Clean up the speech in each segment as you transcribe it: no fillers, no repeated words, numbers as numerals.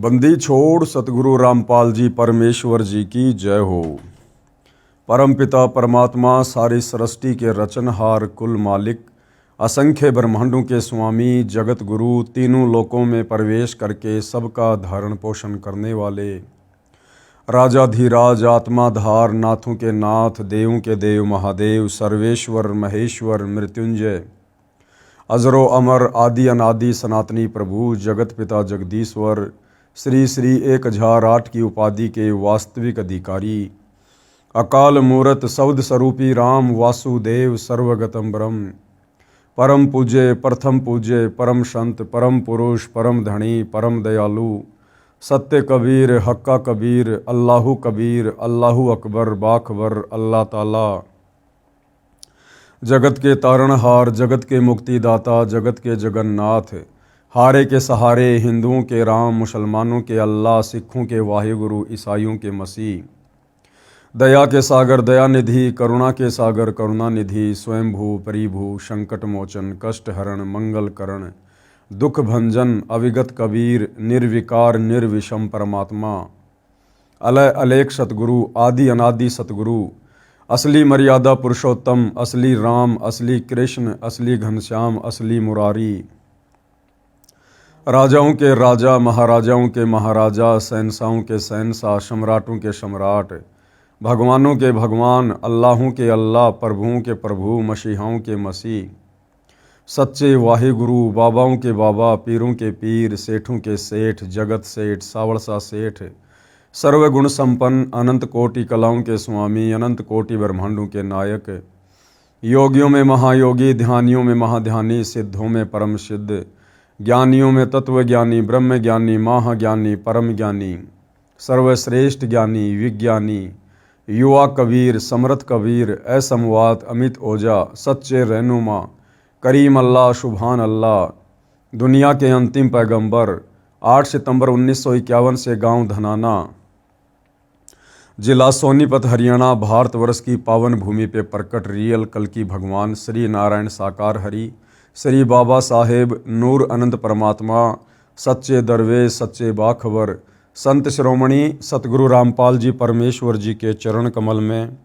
बंदी छोड़ सतगुरु रामपाल जी परमेश्वर जी की जय हो। परम पिता परमात्मा सारी सृष्टि के रचनहार कुल मालिक असंख्य ब्रह्मांडों के स्वामी जगत गुरु तीनों लोकों में प्रवेश करके सबका धारण पोषण करने वाले राजाधिराज आत्माधार नाथों के नाथ देवों के देव महादेव सर्वेश्वर महेश्वर मृत्युंजय अजरो अमर आदि अनादि सनातनी प्रभु जगत पिता जगदीश्वर श्री श्री 1008 की उपाधि के वास्तविक अधिकारी अकाल मूरत सौद स्वरूपी राम वासुदेव सर्वगतम ब्रह्म परम पूज्य प्रथम पूज्य परम संत परम पुरुष परम धनी परम दयालु सत्य कबीर हक्का कबीर अल्लाहु कबीर अल्लाहु अकबर बाखबर अल्लाह ताला जगत के तारणहार जगत के मुक्तिदाता जगत के जगन्नाथ हारे के सहारे हिंदुओं के राम मुसलमानों के अल्लाह सिखों के वाहिगुरु ईसाइयों के मसीह दया के सागर दयानिधि करुणा के सागर करुणानिधि स्वयंभू परिभू संकट मोचन कष्ट हरण मंगल करण दुख भंजन अविगत कबीर निर्विकार निर्विषम परमात्मा अलय अलेख सतगुरु आदि अनादि सतगुरु असली मर्यादा पुरुषोत्तम असली राम असली कृष्ण असली घनश्याम असली मुरारी राजाओं के राजा महाराजाओं के महाराजा शहंशाहों के शहंशाह सम्राटों के सम्राट भगवानों के भगवान अल्लाहों के अल्लाह प्रभुओं के प्रभु मसीहाओं के मसीह सच्चे वाहिगुरु बाबाओं के बाबा पीरों के पीर सेठों के सेठ जगत सेठ सावड़सा सेठ सर्वगुण संपन्न अनंत कोटि कलाओं के स्वामी अनंत कोटि ब्रह्मांडों के नायक योगियों में महायोगी ध्यानियों में महाध्यानी सिद्धों में परम सिद्ध ज्ञानियों में तत्व ज्ञानी ब्रह्म ज्ञानी महाज्ञानी परम ज्ञानी सर्वश्रेष्ठ ज्ञानी विज्ञानी युवा कबीर समर्थ कबीर असमवात अमित ओझा सच्चे रहनुमा करीम अल्लाह सुभान अल्लाह दुनिया के अंतिम पैगंबर 8 सितंबर 1951 से गांव धनाना जिला सोनीपत हरियाणा भारतवर्ष की पावन भूमि पे प्रकट रियल कल की भगवान श्री नारायण साकार हरि श्री बाबा साहेब नूर अनंत परमात्मा सच्चे दरवेश सच्चे बाखबर संत श्रोमणी सतगुरु रामपाल जी परमेश्वर जी के चरण कमल में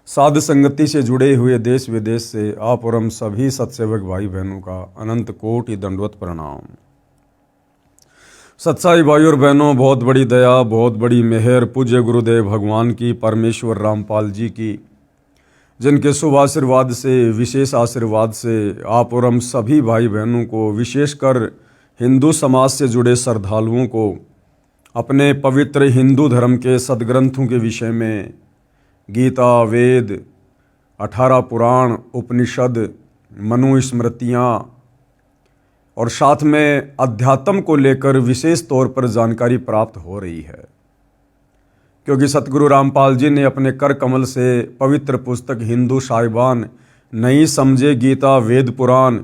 साध संगति से जुड़े हुए देश विदेश से आप और हम सभी सत्सेवक भाई बहनों का अनंत कोटि दंडवत प्रणाम। सच्चाई भाई और बहनों, बहुत बड़ी दया बहुत बड़ी मेहर पूज्य गुरुदेव भगवान की परमेश्वर रामपाल जी की जिनके शुभ आशीर्वाद से विशेष आशीर्वाद से आप और हम सभी भाई बहनों को विशेषकर हिंदू समाज से जुड़े श्रद्धालुओं को अपने पवित्र हिंदू धर्म के सदग्रंथों के विषय में गीता वेद 18 पुराण उपनिषद मनुस्मृतियाँ और साथ में अध्यात्म को लेकर विशेष तौर पर जानकारी प्राप्त हो रही है, क्योंकि सतगुरु रामपाल जी ने अपने कर कमल से पवित्र पुस्तक हिंदू साहिबान नहीं समझे गीता वेद पुराण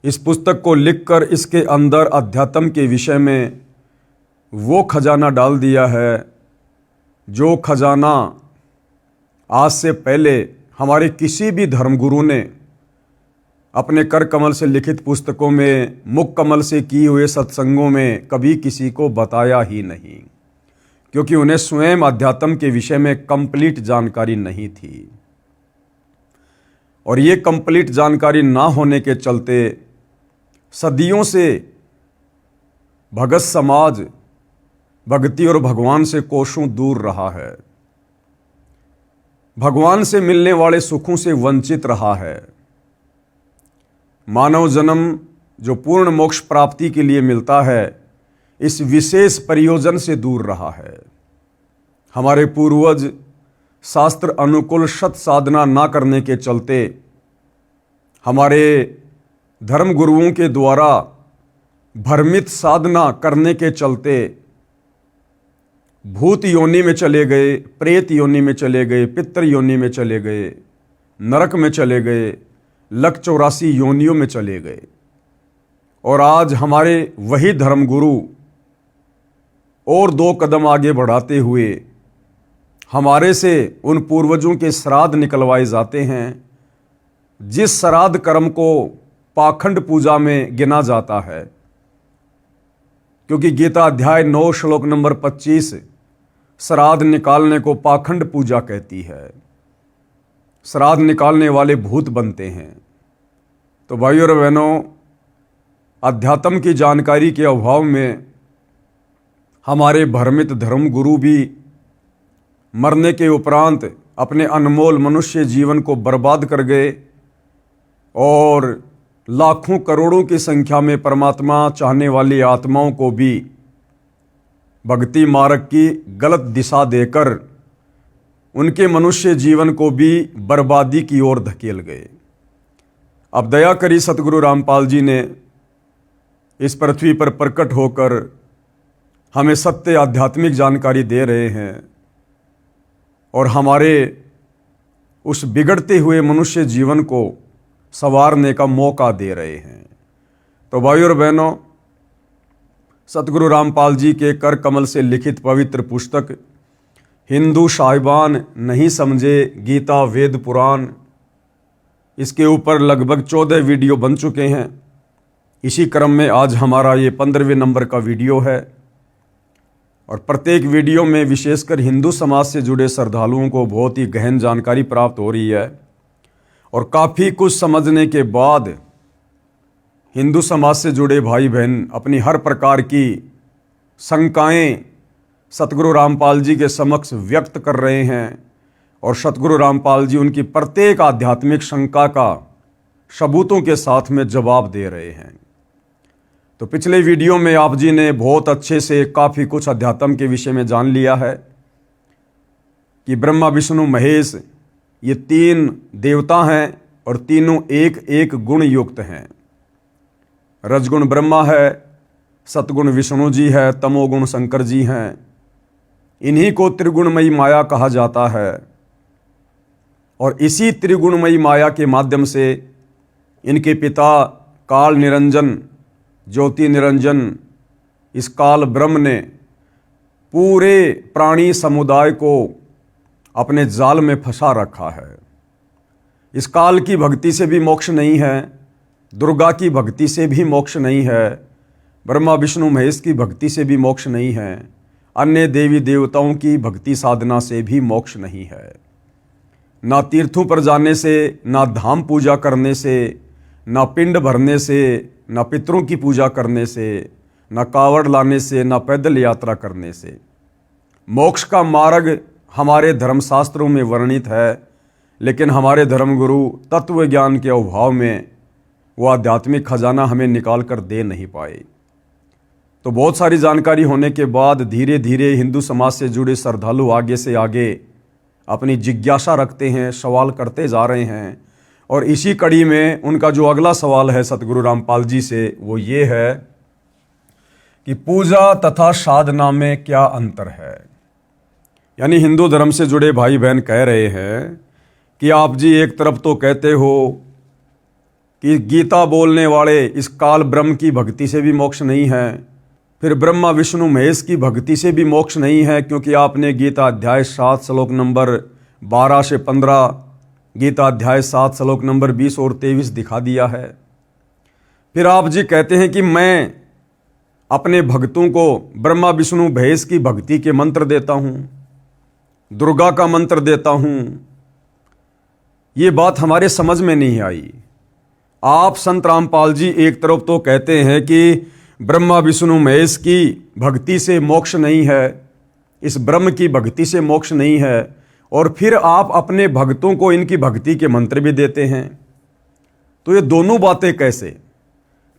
इस पुस्तक को लिखकर इसके अंदर अध्यात्म के विषय में वो खजाना डाल दिया है जो खजाना आज से पहले हमारे किसी भी धर्मगुरु ने अपने कर कमल से लिखित पुस्तकों में मुख कमल से किए हुए सत्संगों में कभी किसी को बताया ही नहीं, क्योंकि उन्हें स्वयं अध्यात्म के विषय में कंप्लीट जानकारी नहीं थी। और ये कंप्लीट जानकारी ना होने के चलते सदियों से भगत समाज भक्ति और भगवान से कोसों दूर रहा है, भगवान से मिलने वाले सुखों से वंचित रहा है। मानव जन्म जो पूर्ण मोक्ष प्राप्ति के लिए मिलता है इस विशेष प्रयोजन से दूर रहा है। हमारे पूर्वज शास्त्र अनुकूल सत साधना ना करने के चलते हमारे धर्म गुरुओं के द्वारा भ्रमित साधना करने के चलते भूत योनि में चले गए, प्रेत योनि में चले गए, पितृ योनि में चले गए, नरक में चले गए, लक 84 योनियों में चले गए। और आज हमारे वही धर्मगुरु और 2 कदम आगे बढ़ाते हुए हमारे से उन पूर्वजों के श्राद्ध निकलवाए जाते हैं जिस श्राद्ध कर्म को पाखंड पूजा में गिना जाता है। क्योंकि गीता अध्याय 9 श्लोक नंबर 25 श्राद्ध निकालने को पाखंड पूजा कहती है। श्राद्ध निकालने वाले भूत बनते हैं। तो भाइयों और बहनों, अध्यात्म की जानकारी के अभाव में हमारे भ्रमित धर्म गुरु भी मरने के उपरांत अपने अनमोल मनुष्य जीवन को बर्बाद कर गए और लाखों करोड़ों की संख्या में परमात्मा चाहने वाली आत्माओं को भी भक्ति मार्ग की गलत दिशा देकर उनके मनुष्य जीवन को भी बर्बादी की ओर धकेल गए। अब दया करी सतगुरु रामपाल जी ने इस पृथ्वी पर प्रकट होकर हमें सत्य आध्यात्मिक जानकारी दे रहे हैं और हमारे उस बिगड़ते हुए मनुष्य जीवन को संवारने का मौका दे रहे हैं। तो भाइयों और बहनों, सतगुरु रामपाल जी के कर कमल से लिखित पवित्र पुस्तक हिंदू साहिबान नहीं समझे गीता वेद पुराण, इसके ऊपर लगभग 14 वीडियो बन चुके हैं। इसी क्रम में आज हमारा ये 15वें नंबर का वीडियो है और प्रत्येक वीडियो में विशेषकर हिंदू समाज से जुड़े श्रद्धालुओं को बहुत ही गहन जानकारी प्राप्त हो रही है और काफ़ी कुछ समझने के बाद हिंदू समाज से जुड़े भाई बहन अपनी हर प्रकार की शंकाएं सतगुरु रामपाल जी के समक्ष व्यक्त कर रहे हैं और सतगुरु रामपाल जी उनकी प्रत्येक आध्यात्मिक शंका का सबूतों के साथ में जवाब दे रहे हैं। तो पिछले वीडियो में आप जी ने बहुत अच्छे से काफ़ी कुछ अध्यात्म के विषय में जान लिया है कि ब्रह्मा विष्णु महेश ये 3 देवता हैं और तीनों एक एक गुण युक्त हैं। रजगुण ब्रह्मा है, सतगुण विष्णु जी है, तमोगुण शंकर जी हैं। इन्हीं को त्रिगुणमयी माया कहा जाता है और इसी त्रिगुणमयी माया के माध्यम से इनके पिता काल निरंजन ज्योति निरंजन इस काल ब्रह्म ने पूरे प्राणी समुदाय को अपने जाल में फंसा रखा है। इस काल की भक्ति से भी मोक्ष नहीं है, दुर्गा की भक्ति से भी मोक्ष नहीं है, ब्रह्मा विष्णु महेश की भक्ति से भी मोक्ष नहीं है, अन्य देवी देवताओं की भक्ति साधना से भी मोक्ष नहीं है। ना तीर्थों पर जाने से, ना धाम पूजा करने से, ना पिंड भरने से, ना पितरों की पूजा करने से, ना कावड़ लाने से, ना पैदल यात्रा करने से। मोक्ष का मार्ग हमारे धर्मशास्त्रों में वर्णित है, लेकिन हमारे धर्मगुरु तत्व ज्ञान के अभाव में वो आध्यात्मिक खजाना हमें निकाल कर दे नहीं पाए। तो बहुत सारी जानकारी होने के बाद धीरे धीरे हिंदू समाज से जुड़े श्रद्धालु आगे से आगे अपनी जिज्ञासा रखते हैं, सवाल करते जा रहे हैं और इसी कड़ी में उनका जो अगला सवाल है सतगुरु रामपाल जी से वो ये है कि पूजा तथा साधना में क्या अंतर है। यानी हिंदू धर्म से जुड़े भाई बहन कह रहे हैं कि आप जी एक तरफ तो कहते हो कि गीता बोलने वाले इस काल ब्रह्म की भक्ति से भी मोक्ष नहीं है, फिर ब्रह्मा विष्णु महेश की भक्ति से भी मोक्ष नहीं है क्योंकि आपने गीता अध्याय 7 श्लोक नंबर 12 से 15, गीता अध्याय 7 श्लोक नंबर 20 और 23 दिखा दिया है। फिर आप जी कहते हैं कि मैं अपने भक्तों को ब्रह्मा विष्णु महेश की भक्ति के मंत्र देता हूँ, दुर्गा का मंत्र देता हूँ। ये बात हमारे समझ में नहीं आई। आप संत रामपाल जी एक तरफ तो कहते हैं कि ब्रह्मा विष्णु महेश की भक्ति से मोक्ष नहीं है, इस ब्रह्म की भक्ति से मोक्ष नहीं है, और फिर आप अपने भक्तों को इनकी भक्ति के मंत्र भी देते हैं। तो ये दोनों बातें कैसे?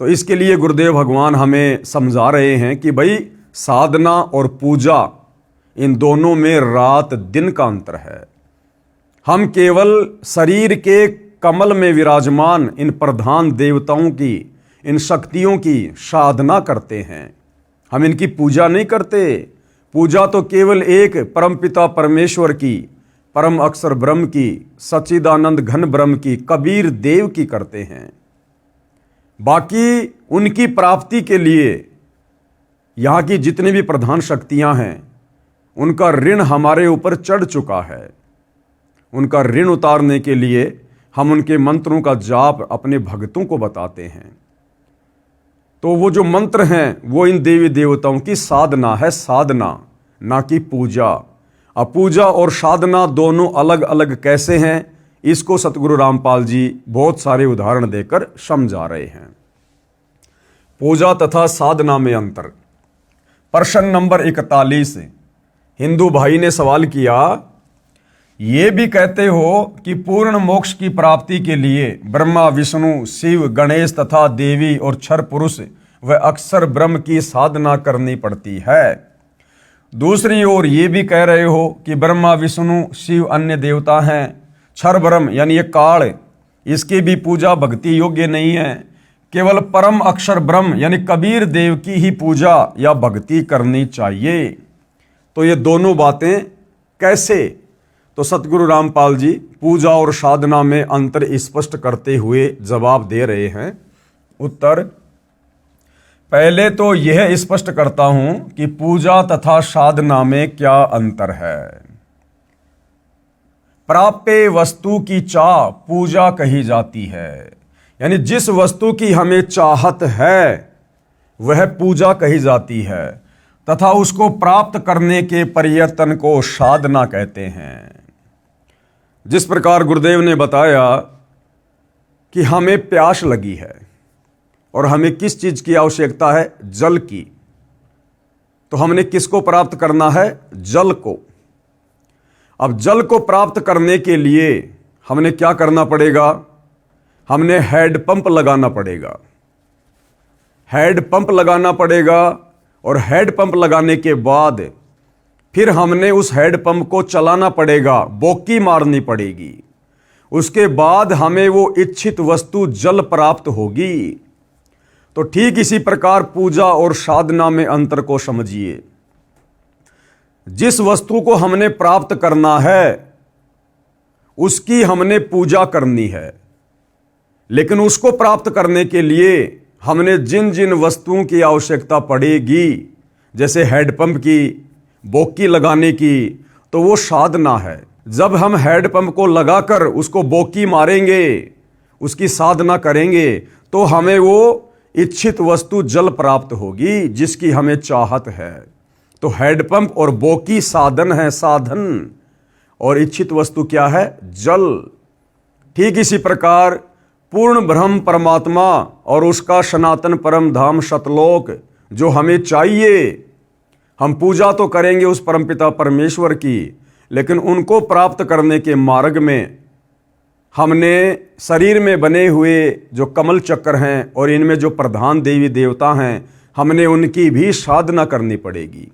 तो इसके लिए गुरुदेव भगवान हमें समझा रहे हैं कि भाई साधना और पूजा इन दोनों में रात दिन का अंतर है। हम केवल शरीर के कमल में विराजमान इन प्रधान देवताओं की, इन शक्तियों की साधना करते हैं, हम इनकी पूजा नहीं करते। पूजा तो केवल एक परमपिता परमेश्वर की, परम अक्षर ब्रह्म की, सच्चिदानंद घन ब्रह्म की, कबीर देव की करते हैं। बाकी उनकी प्राप्ति के लिए यहाँ की जितनी भी प्रधान शक्तियाँ हैं उनका ऋण हमारे ऊपर चढ़ चुका है। उनका ऋण उतारने के लिए हम उनके मंत्रों का जाप अपने भक्तों को बताते हैं। तो वो जो मंत्र हैं वो इन देवी देवताओं की साधना है, साधना, ना कि पूजा। अब पूजा और साधना दोनों अलग अलग कैसे हैं, इसको सतगुरु रामपाल जी बहुत सारे उदाहरण देकर समझा रहे हैं। पूजा तथा साधना में अंतर। प्रश्न नंबर 41, हिंदू भाई ने सवाल किया, ये भी कहते हो कि पूर्ण मोक्ष की प्राप्ति के लिए ब्रह्मा, विष्णु, शिव, गणेश तथा देवी और क्षर पुरुष व अक्षर ब्रह्म की साधना करनी पड़ती है। दूसरी ओर ये भी कह रहे हो कि ब्रह्मा, विष्णु, शिव अन्य देवता हैं, क्षर ब्रह्म यानी ये काल, इसकी भी पूजा भक्ति योग्य नहीं है, केवल परम अक्षर ब्रह्म यानी कबीर देव की ही पूजा या भक्ति करनी चाहिए। तो ये दोनों बातें कैसे? तो सतगुरु रामपाल जी पूजा और साधना में अंतर स्पष्ट करते हुए जवाब दे रहे हैं। उत्तर, पहले तो यह स्पष्ट करता हूं कि पूजा तथा साधना में क्या अंतर है। प्राप्य वस्तु की चाह पूजा कही जाती है, यानी जिस वस्तु की हमें चाहत है वह पूजा कही जाती है, तथा उसको प्राप्त करने के प्रयत्न को साधना कहते हैं। जिस प्रकार गुरुदेव ने बताया कि हमें प्यास लगी है और हमें किस चीज की आवश्यकता है, जल की, तो हमने किसको प्राप्त करना है, जल को। अब जल को प्राप्त करने के लिए हमने क्या करना पड़ेगा, हमने हैंडपंप लगाना पड़ेगा। हैंडपंप लगाना पड़ेगा और हैंडपंप लगाने के बाद फिर हमने उस हैंडपंप को चलाना पड़ेगा, बोकी मारनी पड़ेगी। उसके बाद हमें वो इच्छित वस्तु जल प्राप्त होगी। तो ठीक इसी प्रकार पूजा और साधना में अंतर को समझिए। जिस वस्तु को हमने प्राप्त करना है उसकी हमने पूजा करनी है, लेकिन उसको प्राप्त करने के लिए हमने जिन जिन वस्तुओं की आवश्यकता पड़ेगी, जैसे हैंडपंप की, बोकी लगाने की, तो वो साधना है। जब हम हैंडपंप को लगाकर उसको बोकी मारेंगे, उसकी साधना करेंगे, तो हमें वो इच्छित वस्तु जल प्राप्त होगी जिसकी हमें चाहत है। तो हैंडपंप और बोकी साधन है, साधन, और इच्छित वस्तु क्या है, जल। ठीक इसी प्रकार पूर्ण ब्रह्म परमात्मा और उसका सनातन परम धाम सतलोक जो हमें चाहिए, हम पूजा तो करेंगे उस परमपिता परमेश्वर की, लेकिन उनको प्राप्त करने के मार्ग में हमने शरीर में बने हुए जो कमल चक्र हैं और इनमें जो प्रधान देवी देवता हैं, हमने उनकी भी साधना करनी पड़ेगी।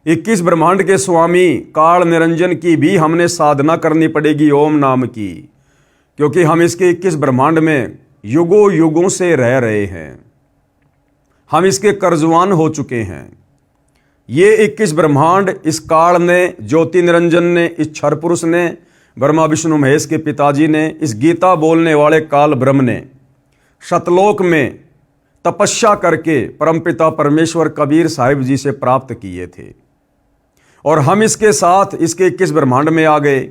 21 ब्रह्मांड के स्वामी काल निरंजन की भी हमने साधना करनी पड़ेगी, ओम नाम की, क्योंकि हम इसके 21 ब्रह्मांड में युगों युगों से रह रहे हैं। हम इसके कर्जवान हो चुके हैं। ये 21 ब्रह्मांड इस काल ने, ज्योति निरंजन ने, इस क्षर पुरुष ने, ब्रह्मा विष्णु महेश के पिताजी ने, इस गीता बोलने वाले काल ब्रह्म ने सतलोक में तपस्या करके परमपिता परमेश्वर कबीर साहिब जी से प्राप्त किए थे, और हम इसके साथ इसके 21 ब्रह्मांड में आ गए।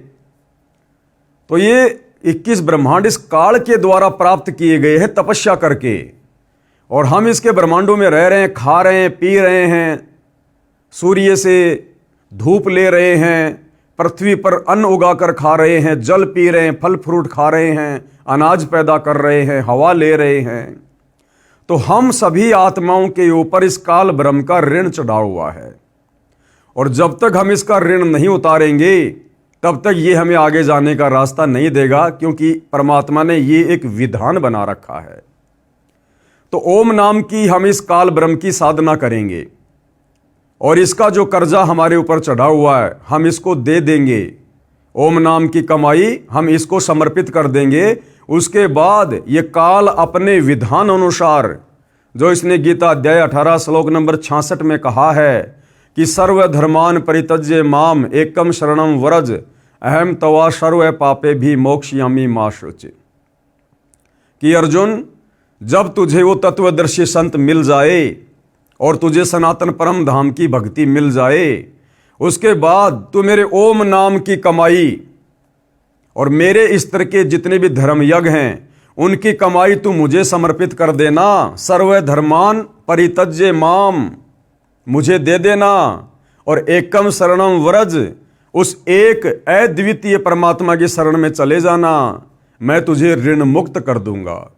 तो ये 21 ब्रह्मांड इस काल के द्वारा प्राप्त किए गए हैं तपस्या करके, और हम इसके ब्रह्मांडों में रह रहे हैं, खा रहे हैं, पी रहे हैं, सूर्य से धूप ले रहे हैं, पृथ्वी पर अन्न उगाकर खा रहे हैं, जल पी रहे हैं, फल फ्रूट खा रहे हैं, अनाज पैदा कर रहे हैं, हवा ले रहे हैं। तो हम सभी आत्माओं के ऊपर इस काल ब्रह्म का ऋण चढ़ा हुआ है, और जब तक हम इसका ऋण नहीं उतारेंगे तब तक ये हमें आगे जाने का रास्ता नहीं देगा, क्योंकि परमात्मा ने ये एक विधान बना रखा है। तो ओम नाम की हम इस काल ब्रह्म की साधना करेंगे, और इसका जो कर्जा हमारे ऊपर चढ़ा हुआ है हम इसको दे देंगे। ओम नाम की कमाई हम इसको समर्पित कर देंगे। उसके बाद ये काल अपने विधान अनुसार, जो इसने गीता अध्याय 18 श्लोक नंबर 66 में कहा है कि सर्वधर्मान परित्यज्य माम एकम शरणम व्रज अहम तवा सर्व पापे भी मोक्षयामि मा शुचि, कि अर्जुन जब तुझे वो तत्वदर्शी संत मिल जाए और तुझे सनातन परम धाम की भक्ति मिल जाए, उसके बाद तू मेरे ओम नाम की कमाई और मेरे स्तर के जितने भी धर्म यज्ञ हैं उनकी कमाई तू मुझे समर्पित कर देना। सर्व धर्मान परित्यज्य माम, मुझे दे देना और एकम शरणम व्रज, उस एक अद्वितीय परमात्मा की शरण में चले जाना, मैं तुझे ऋण मुक्त कर दूंगा।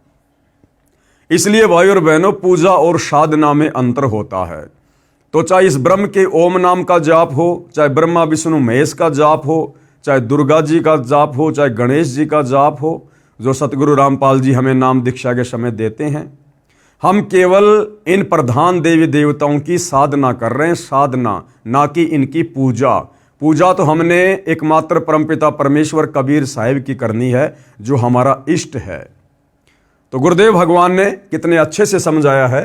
इसलिए भाई और बहनों, पूजा और साधना में अंतर होता है। तो चाहे इस ब्रह्म के ओम नाम का जाप हो, चाहे ब्रह्मा विष्णु महेश का जाप हो, चाहे दुर्गा जी का जाप हो, चाहे गणेश जी का जाप हो, जो सतगुरु रामपाल जी हमें नाम दीक्षा के समय देते हैं, हम केवल इन प्रधान देवी देवताओं की साधना कर रहे हैं, साधना, ना कि इनकी पूजा। पूजा तो हमने एकमात्र परमपिता परमेश्वर कबीर साहिब की करनी है, जो हमारा इष्ट है। तो गुरुदेव भगवान ने कितने अच्छे से समझाया है,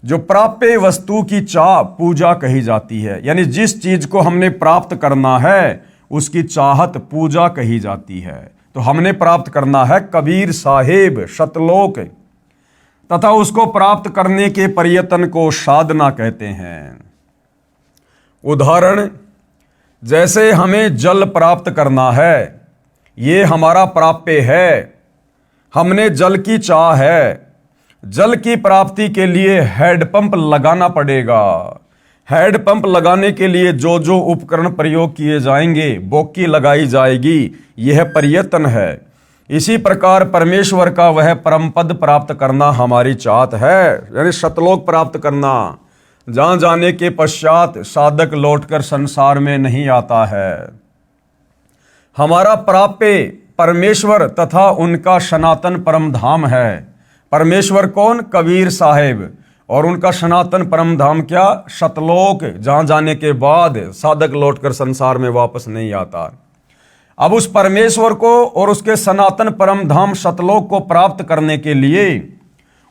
जो प्राप्य वस्तु की चाह पूजा कही जाती है, यानी जिस चीज को हमने प्राप्त करना है उसकी चाहत पूजा कही जाती है। तो हमने प्राप्त करना है कबीर साहिब सतलोक, तथा उसको प्राप्त करने के प्रयत्न को साधना कहते हैं। उदाहरण, जैसे हमें जल प्राप्त करना है, ये हमारा प्राप्य है, हमने जल की चाह है, जल की प्राप्ति के लिए हैंडपंप लगाना पड़ेगा। हैंडपंप लगाने के लिए जो जो उपकरण प्रयोग किए जाएंगे, बोकी लगाई जाएगी, यह प्रयत्न है। इसी प्रकार परमेश्वर का वह परम पद प्राप्त करना हमारी चाहत है, यानी सतलोक प्राप्त करना, जहां जाने के पश्चात साधक लौटकर संसार में नहीं आता है। हमारा प्राप्य परमेश्वर तथा उनका सनातन परम धाम है। परमेश्वर कौन? कबीर साहिब। और उनका सनातन परम धाम क्या? सतलोक, जहां जाने के बाद साधक लौटकर संसार में वापस नहीं आता। अब उस परमेश्वर को और उसके सनातन परम धाम सतलोक को प्राप्त करने के लिए,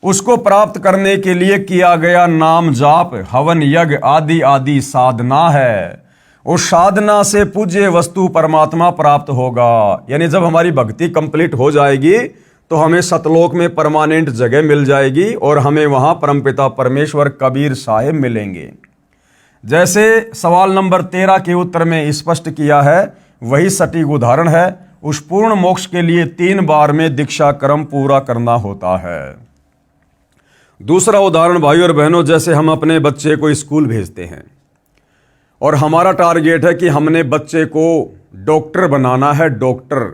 उसको प्राप्त करने के लिए किया गया नाम जाप, हवन यज्ञ आदि आदि साधना है। उस साधना से पूज्य वस्तु परमात्मा प्राप्त होगा। यानी जब हमारी भक्ति कंप्लीट हो जाएगी तो हमें सतलोक में परमानेंट जगह मिल जाएगी और हमें वहां परमपिता परमेश्वर कबीर साहिब मिलेंगे। जैसे सवाल नंबर 13 के उत्तर में स्पष्ट किया है, वही सटीक उदाहरण है। उस पूर्ण मोक्ष के लिए 3 बार में दीक्षा क्रम पूरा करना होता है। दूसरा उदाहरण भाई और बहनों, जैसे हम अपने बच्चे को स्कूल भेजते हैं और हमारा टारगेट है कि हमने बच्चे को डॉक्टर बनाना है, डॉक्टर।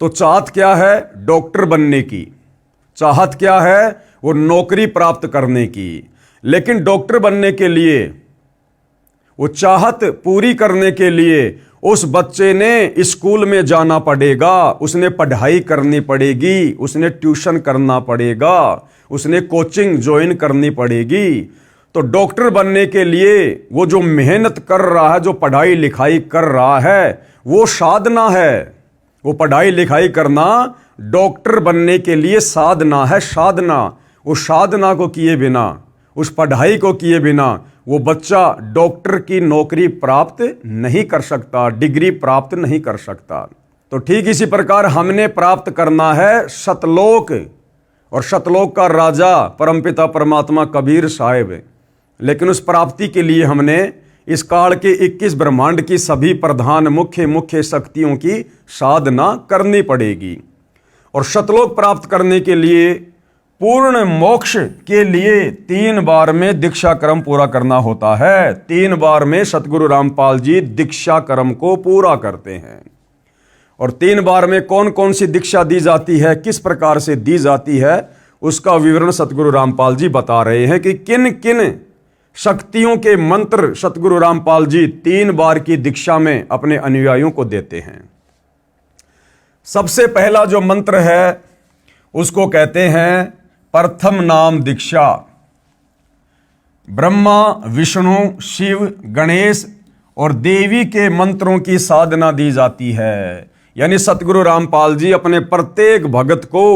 तो चाहत क्या है? डॉक्टर बनने की। चाहत क्या है? वो नौकरी प्राप्त करने की। लेकिन डॉक्टर बनने के लिए, वो चाहत पूरी करने के लिए उस बच्चे ने स्कूल में जाना पड़ेगा, उसने पढ़ाई करनी पड़ेगी, उसने ट्यूशन करना पड़ेगा, उसने कोचिंग ज्वाइन करनी पड़ेगी। तो डॉक्टर बनने के लिए वो जो मेहनत कर रहा है, जो पढ़ाई लिखाई कर रहा है, वो साधना है। वो पढ़ाई लिखाई करना डॉक्टर बनने के लिए साधना है, साधना। उस साधना को किए बिना, उस पढ़ाई को किए बिना वो बच्चा डॉक्टर की नौकरी प्राप्त नहीं कर सकता, डिग्री प्राप्त नहीं कर सकता। तो ठीक इसी प्रकार हमने प्राप्त करना है सतलोक, और सतलोक का राजा परमपिता परमात्मा कबीर साहिब। लेकिन उस प्राप्ति के लिए हमने इस काल के 21 ब्रह्मांड की सभी प्रधान मुख्य शक्तियों की साधना करनी पड़ेगी। और सतलोक प्राप्त करने के लिए, पूर्ण मोक्ष के लिए 3 बार में दीक्षा क्रम पूरा करना होता है। 3 बार में सतगुरु रामपाल जी दीक्षा क्रम को पूरा करते हैं। और 3 बार में कौन कौन सी दीक्षा दी जाती है, किस प्रकार से दी जाती है, उसका विवरण सतगुरु रामपाल जी बता रहे हैं कि किन किन शक्तियों के मंत्र सतगुरु रामपाल जी 3 बार की दीक्षा में अपने अनुयायियों को देते हैं। सबसे पहला जो मंत्र है उसको कहते हैं प्रथम नाम दीक्षा। ब्रह्मा, विष्णु, शिव, गणेश और देवी के मंत्रों की साधना दी जाती है। यानी सतगुरु रामपाल जी अपने प्रत्येक भगत को,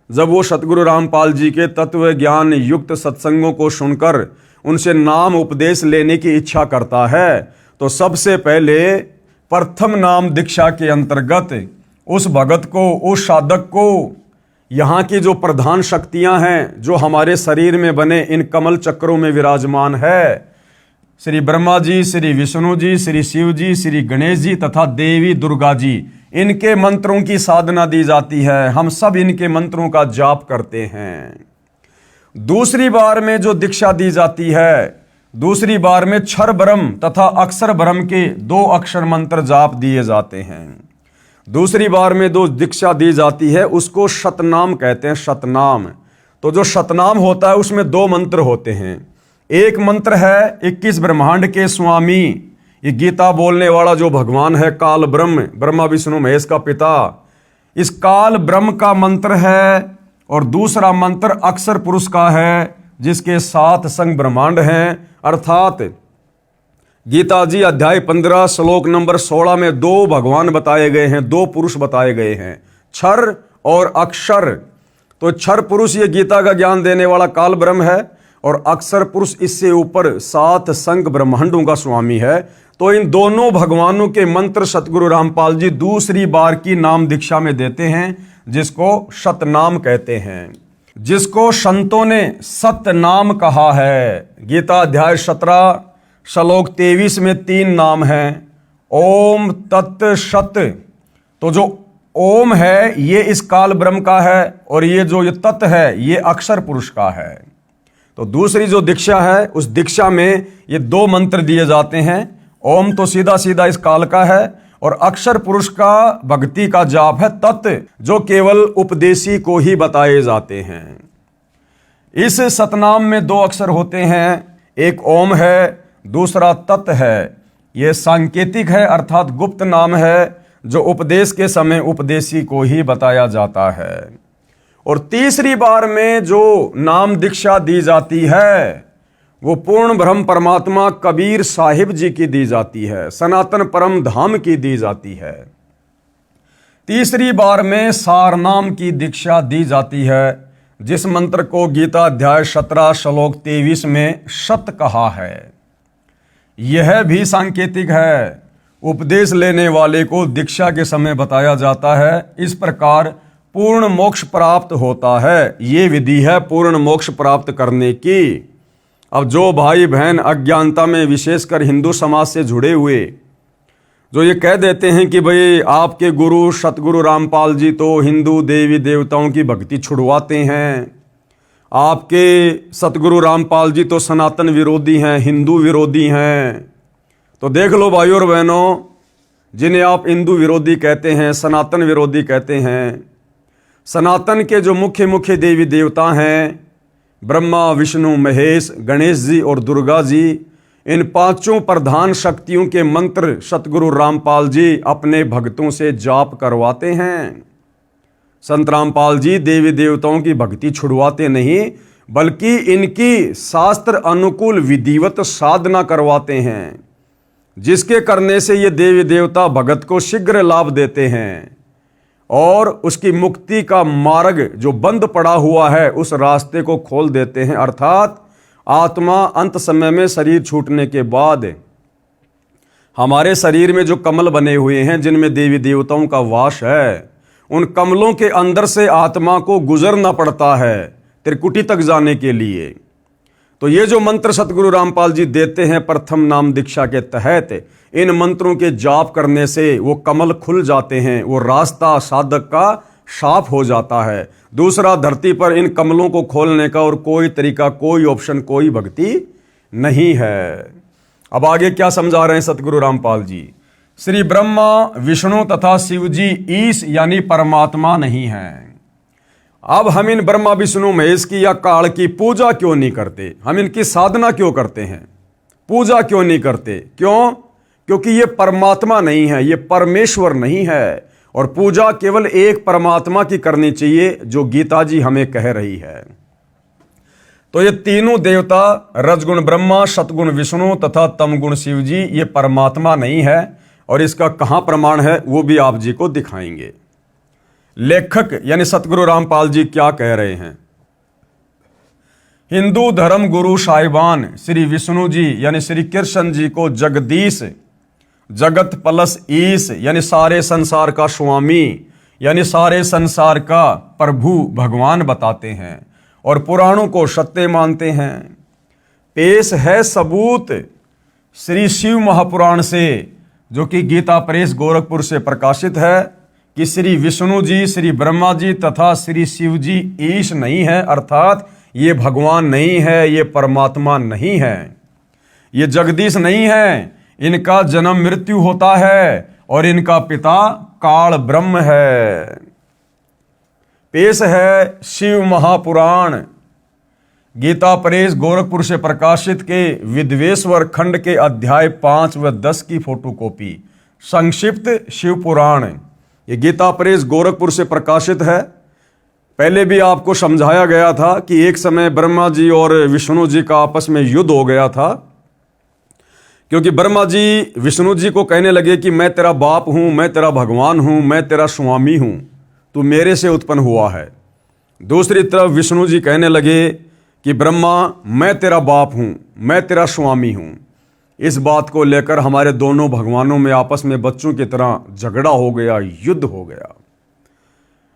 जब वो सतगुरु रामपाल जी के तत्व ज्ञान युक्त सत्संगों को सुनकर उनसे नाम उपदेश लेने की इच्छा करता है, तो सबसे पहले प्रथम नाम दीक्षा के अंतर्गत उस भगत को, उस साधक को, यहाँ की जो प्रधान शक्तियाँ हैं जो हमारे शरीर में बने इन कमल चक्रों में विराजमान है, श्री ब्रह्मा जी, श्री विष्णु जी, श्री शिव जी, श्री गणेश जी तथा देवी दुर्गा जी, इनके मंत्रों की साधना दी जाती है, हम सब इनके मंत्रों का जाप करते हैं। दूसरी बार में जो दीक्षा दी जाती है, दूसरी बार में क्षर ब्रह्म तथा अक्षर ब्रह्म के 2 अक्षर मंत्र जाप दिए जाते हैं। दूसरी बार में जो दीक्षा दी जाती है उसको शतनाम कहते हैं, शतनाम। तो जो शतनाम होता है उसमें 2 मंत्र होते हैं। एक मंत्र है 21 ब्रह्मांड के स्वामी, ये गीता बोलने वाला जो भगवान है काल ब्रह्म, ब्रह्मा विष्णु महेश का पिता, इस काल ब्रह्म का मंत्र है। और दूसरा मंत्र अक्षर पुरुष का है जिसके 7 संग ब्रह्मांड हैं, अर्थात गीता जी अध्याय 15 श्लोक नंबर 16 में 2 भगवान बताए गए हैं, 2 पुरुष बताए गए हैं, क्षर और अक्षर। तो क्षर पुरुष ये गीता का ज्ञान देने वाला काल ब्रह्म है और अक्षर पुरुष इससे ऊपर 7 संग ब्रह्मांडों का स्वामी है। तो इन दोनों भगवानों के मंत्र सतगुरु रामपाल जी दूसरी बार की नाम दीक्षा में देते हैं, जिसको शतनाम कहते हैं, जिसको संतों ने सतनाम कहा है। गीता अध्याय 17 श्लोक 23 में 3 नाम हैं, ओम तत् सत। तो जो ओम है ये इस काल ब्रह्म का है और ये जो ये तत् है ये अक्षर पुरुष का है। तो दूसरी जो दीक्षा है उस दीक्षा में ये 2 मंत्र दिए जाते हैं। ओम तो सीधा सीधा इस काल का है और अक्षर पुरुष का भक्ति का जाप है तत्, जो केवल उपदेशी को ही बताए जाते हैं। इस सतनाम में 2 अक्षर होते हैं, एक ओम है, दूसरा तत् है। यह सांकेतिक है अर्थात गुप्त नाम है जो उपदेश के समय उपदेशी को ही बताया जाता है। और तीसरी बार में जो नाम दीक्षा दी जाती है वो पूर्ण ब्रह्म परमात्मा कबीर साहिब जी की दी जाती है, सनातन परम धाम की दी जाती है। तीसरी बार में सारनाम की दीक्षा दी जाती है, जिस मंत्र को गीता अध्याय 17 श्लोक 23 में शत कहा है। यह भी सांकेतिक है, उपदेश लेने वाले को दीक्षा के समय बताया जाता है। इस प्रकार पूर्ण मोक्ष प्राप्त होता है। ये विधि है पूर्ण मोक्ष प्राप्त करने की। अब जो भाई बहन अज्ञानता में विशेषकर हिंदू समाज से जुड़े हुए जो ये कह देते हैं कि भाई आपके गुरु सतगुरु रामपाल जी तो हिंदू देवी देवताओं की भक्ति छुड़वाते हैं, आपके सतगुरु रामपाल जी तो सनातन विरोधी हैं, हिंदू विरोधी हैं। तो देख लो भाइयों और बहनों, जिन्हें आप हिंदू विरोधी कहते हैं, सनातन विरोधी कहते हैं, सनातन के जो मुख्य मुख्य देवी देवता हैं ब्रह्मा विष्णु महेश गणेश जी और दुर्गा जी, इन 5 प्रधान शक्तियों के मंत्र सतगुरु रामपाल जी अपने भक्तों से जाप करवाते हैं। संत रामपाल जी देवी देवताओं की भक्ति छुड़वाते नहीं बल्कि इनकी शास्त्र अनुकूल विधिवत साधना करवाते हैं, जिसके करने से ये देवी देवता भगत को शीघ्र लाभ देते हैं और उसकी मुक्ति का मार्ग जो बंद पड़ा हुआ है उस रास्ते को खोल देते हैं। अर्थात आत्मा अंत समय में शरीर छूटने के बाद हमारे शरीर में जो कमल बने हुए हैं जिनमें देवी देवताओं का वास है, उन कमलों के अंदर से आत्मा को गुजरना पड़ता है त्रिकुटी तक जाने के लिए। तो ये जो मंत्र सतगुरु रामपाल जी देते हैं प्रथम नाम दीक्षा के तहत, इन मंत्रों के जाप करने से वो कमल खुल जाते हैं, वो रास्ता साधक का साफ हो जाता है। दूसरा, धरती पर इन कमलों को खोलने का और कोई तरीका, कोई ऑप्शन, कोई भक्ति नहीं है। अब आगे क्या समझा रहे हैं सतगुरु रामपाल जी? श्री ब्रह्मा विष्णु तथा शिव जी ईश यानी परमात्मा नहीं है। अब हम इन ब्रह्मा विष्णु महेश की या काल की पूजा क्यों नहीं करते? हम इनकी साधना क्यों करते हैं? पूजा क्यों नहीं करते? क्यों? क्योंकि ये परमात्मा नहीं है, ये परमेश्वर नहीं है। और पूजा केवल एक परमात्मा की करनी चाहिए जो गीता जी हमें कह रही है। तो ये तीनों देवता रजगुण ब्रह्मा, सतगुण विष्णु तथा तमगुण शिव जी, ये परमात्मा नहीं है। और इसका कहां प्रमाण है वो भी आप जी को दिखाएंगे। लेखक यानी सतगुरु रामपाल जी क्या कह रहे हैं? हिंदू धर्म गुरु साहिबान श्री विष्णु जी यानी श्री कृष्ण जी को जगदीश, जगत प्लस ईश यानी सारे संसार का स्वामी यानी सारे संसार का प्रभु भगवान बताते हैं और पुराणों को सत्य मानते हैं। पेश है सबूत श्री शिव महापुराण से, जो कि गीता प्रेस गोरखपुर से प्रकाशित है। कि श्री विष्णु जी, श्री ब्रह्मा जी तथा श्री शिव जी ईश नहीं है, अर्थात ये भगवान नहीं है, ये परमात्मा नहीं है, ये जगदीश नहीं है। इनका जन्म मृत्यु होता है और इनका पिता काल ब्रह्म है। पेश है शिव महापुराण गीता प्रेस गोरखपुर से प्रकाशित के विद्वेश्वर खंड के अध्याय 5 व 10 की फोटोकॉपी। संक्षिप्त शिव पुराण, ये गीता प्रेस गोरखपुर से प्रकाशित है। पहले भी आपको समझाया गया था कि एक समय ब्रह्मा जी और विष्णु जी का आपस में युद्ध हो गया था, क्योंकि ब्रह्मा जी विष्णु जी को कहने लगे कि मैं तेरा बाप हूं, मैं तेरा भगवान हूं, मैं तेरा स्वामी हूं, तू मेरे से उत्पन्न हुआ है। दूसरी तरफ विष्णु जी कहने लगे कि ब्रह्मा मैं तेरा बाप हूं, मैं तेरा स्वामी हूं। इस बात को लेकर हमारे दोनों भगवानों में आपस में बच्चों की तरह झगड़ा हो गया, युद्ध हो गया।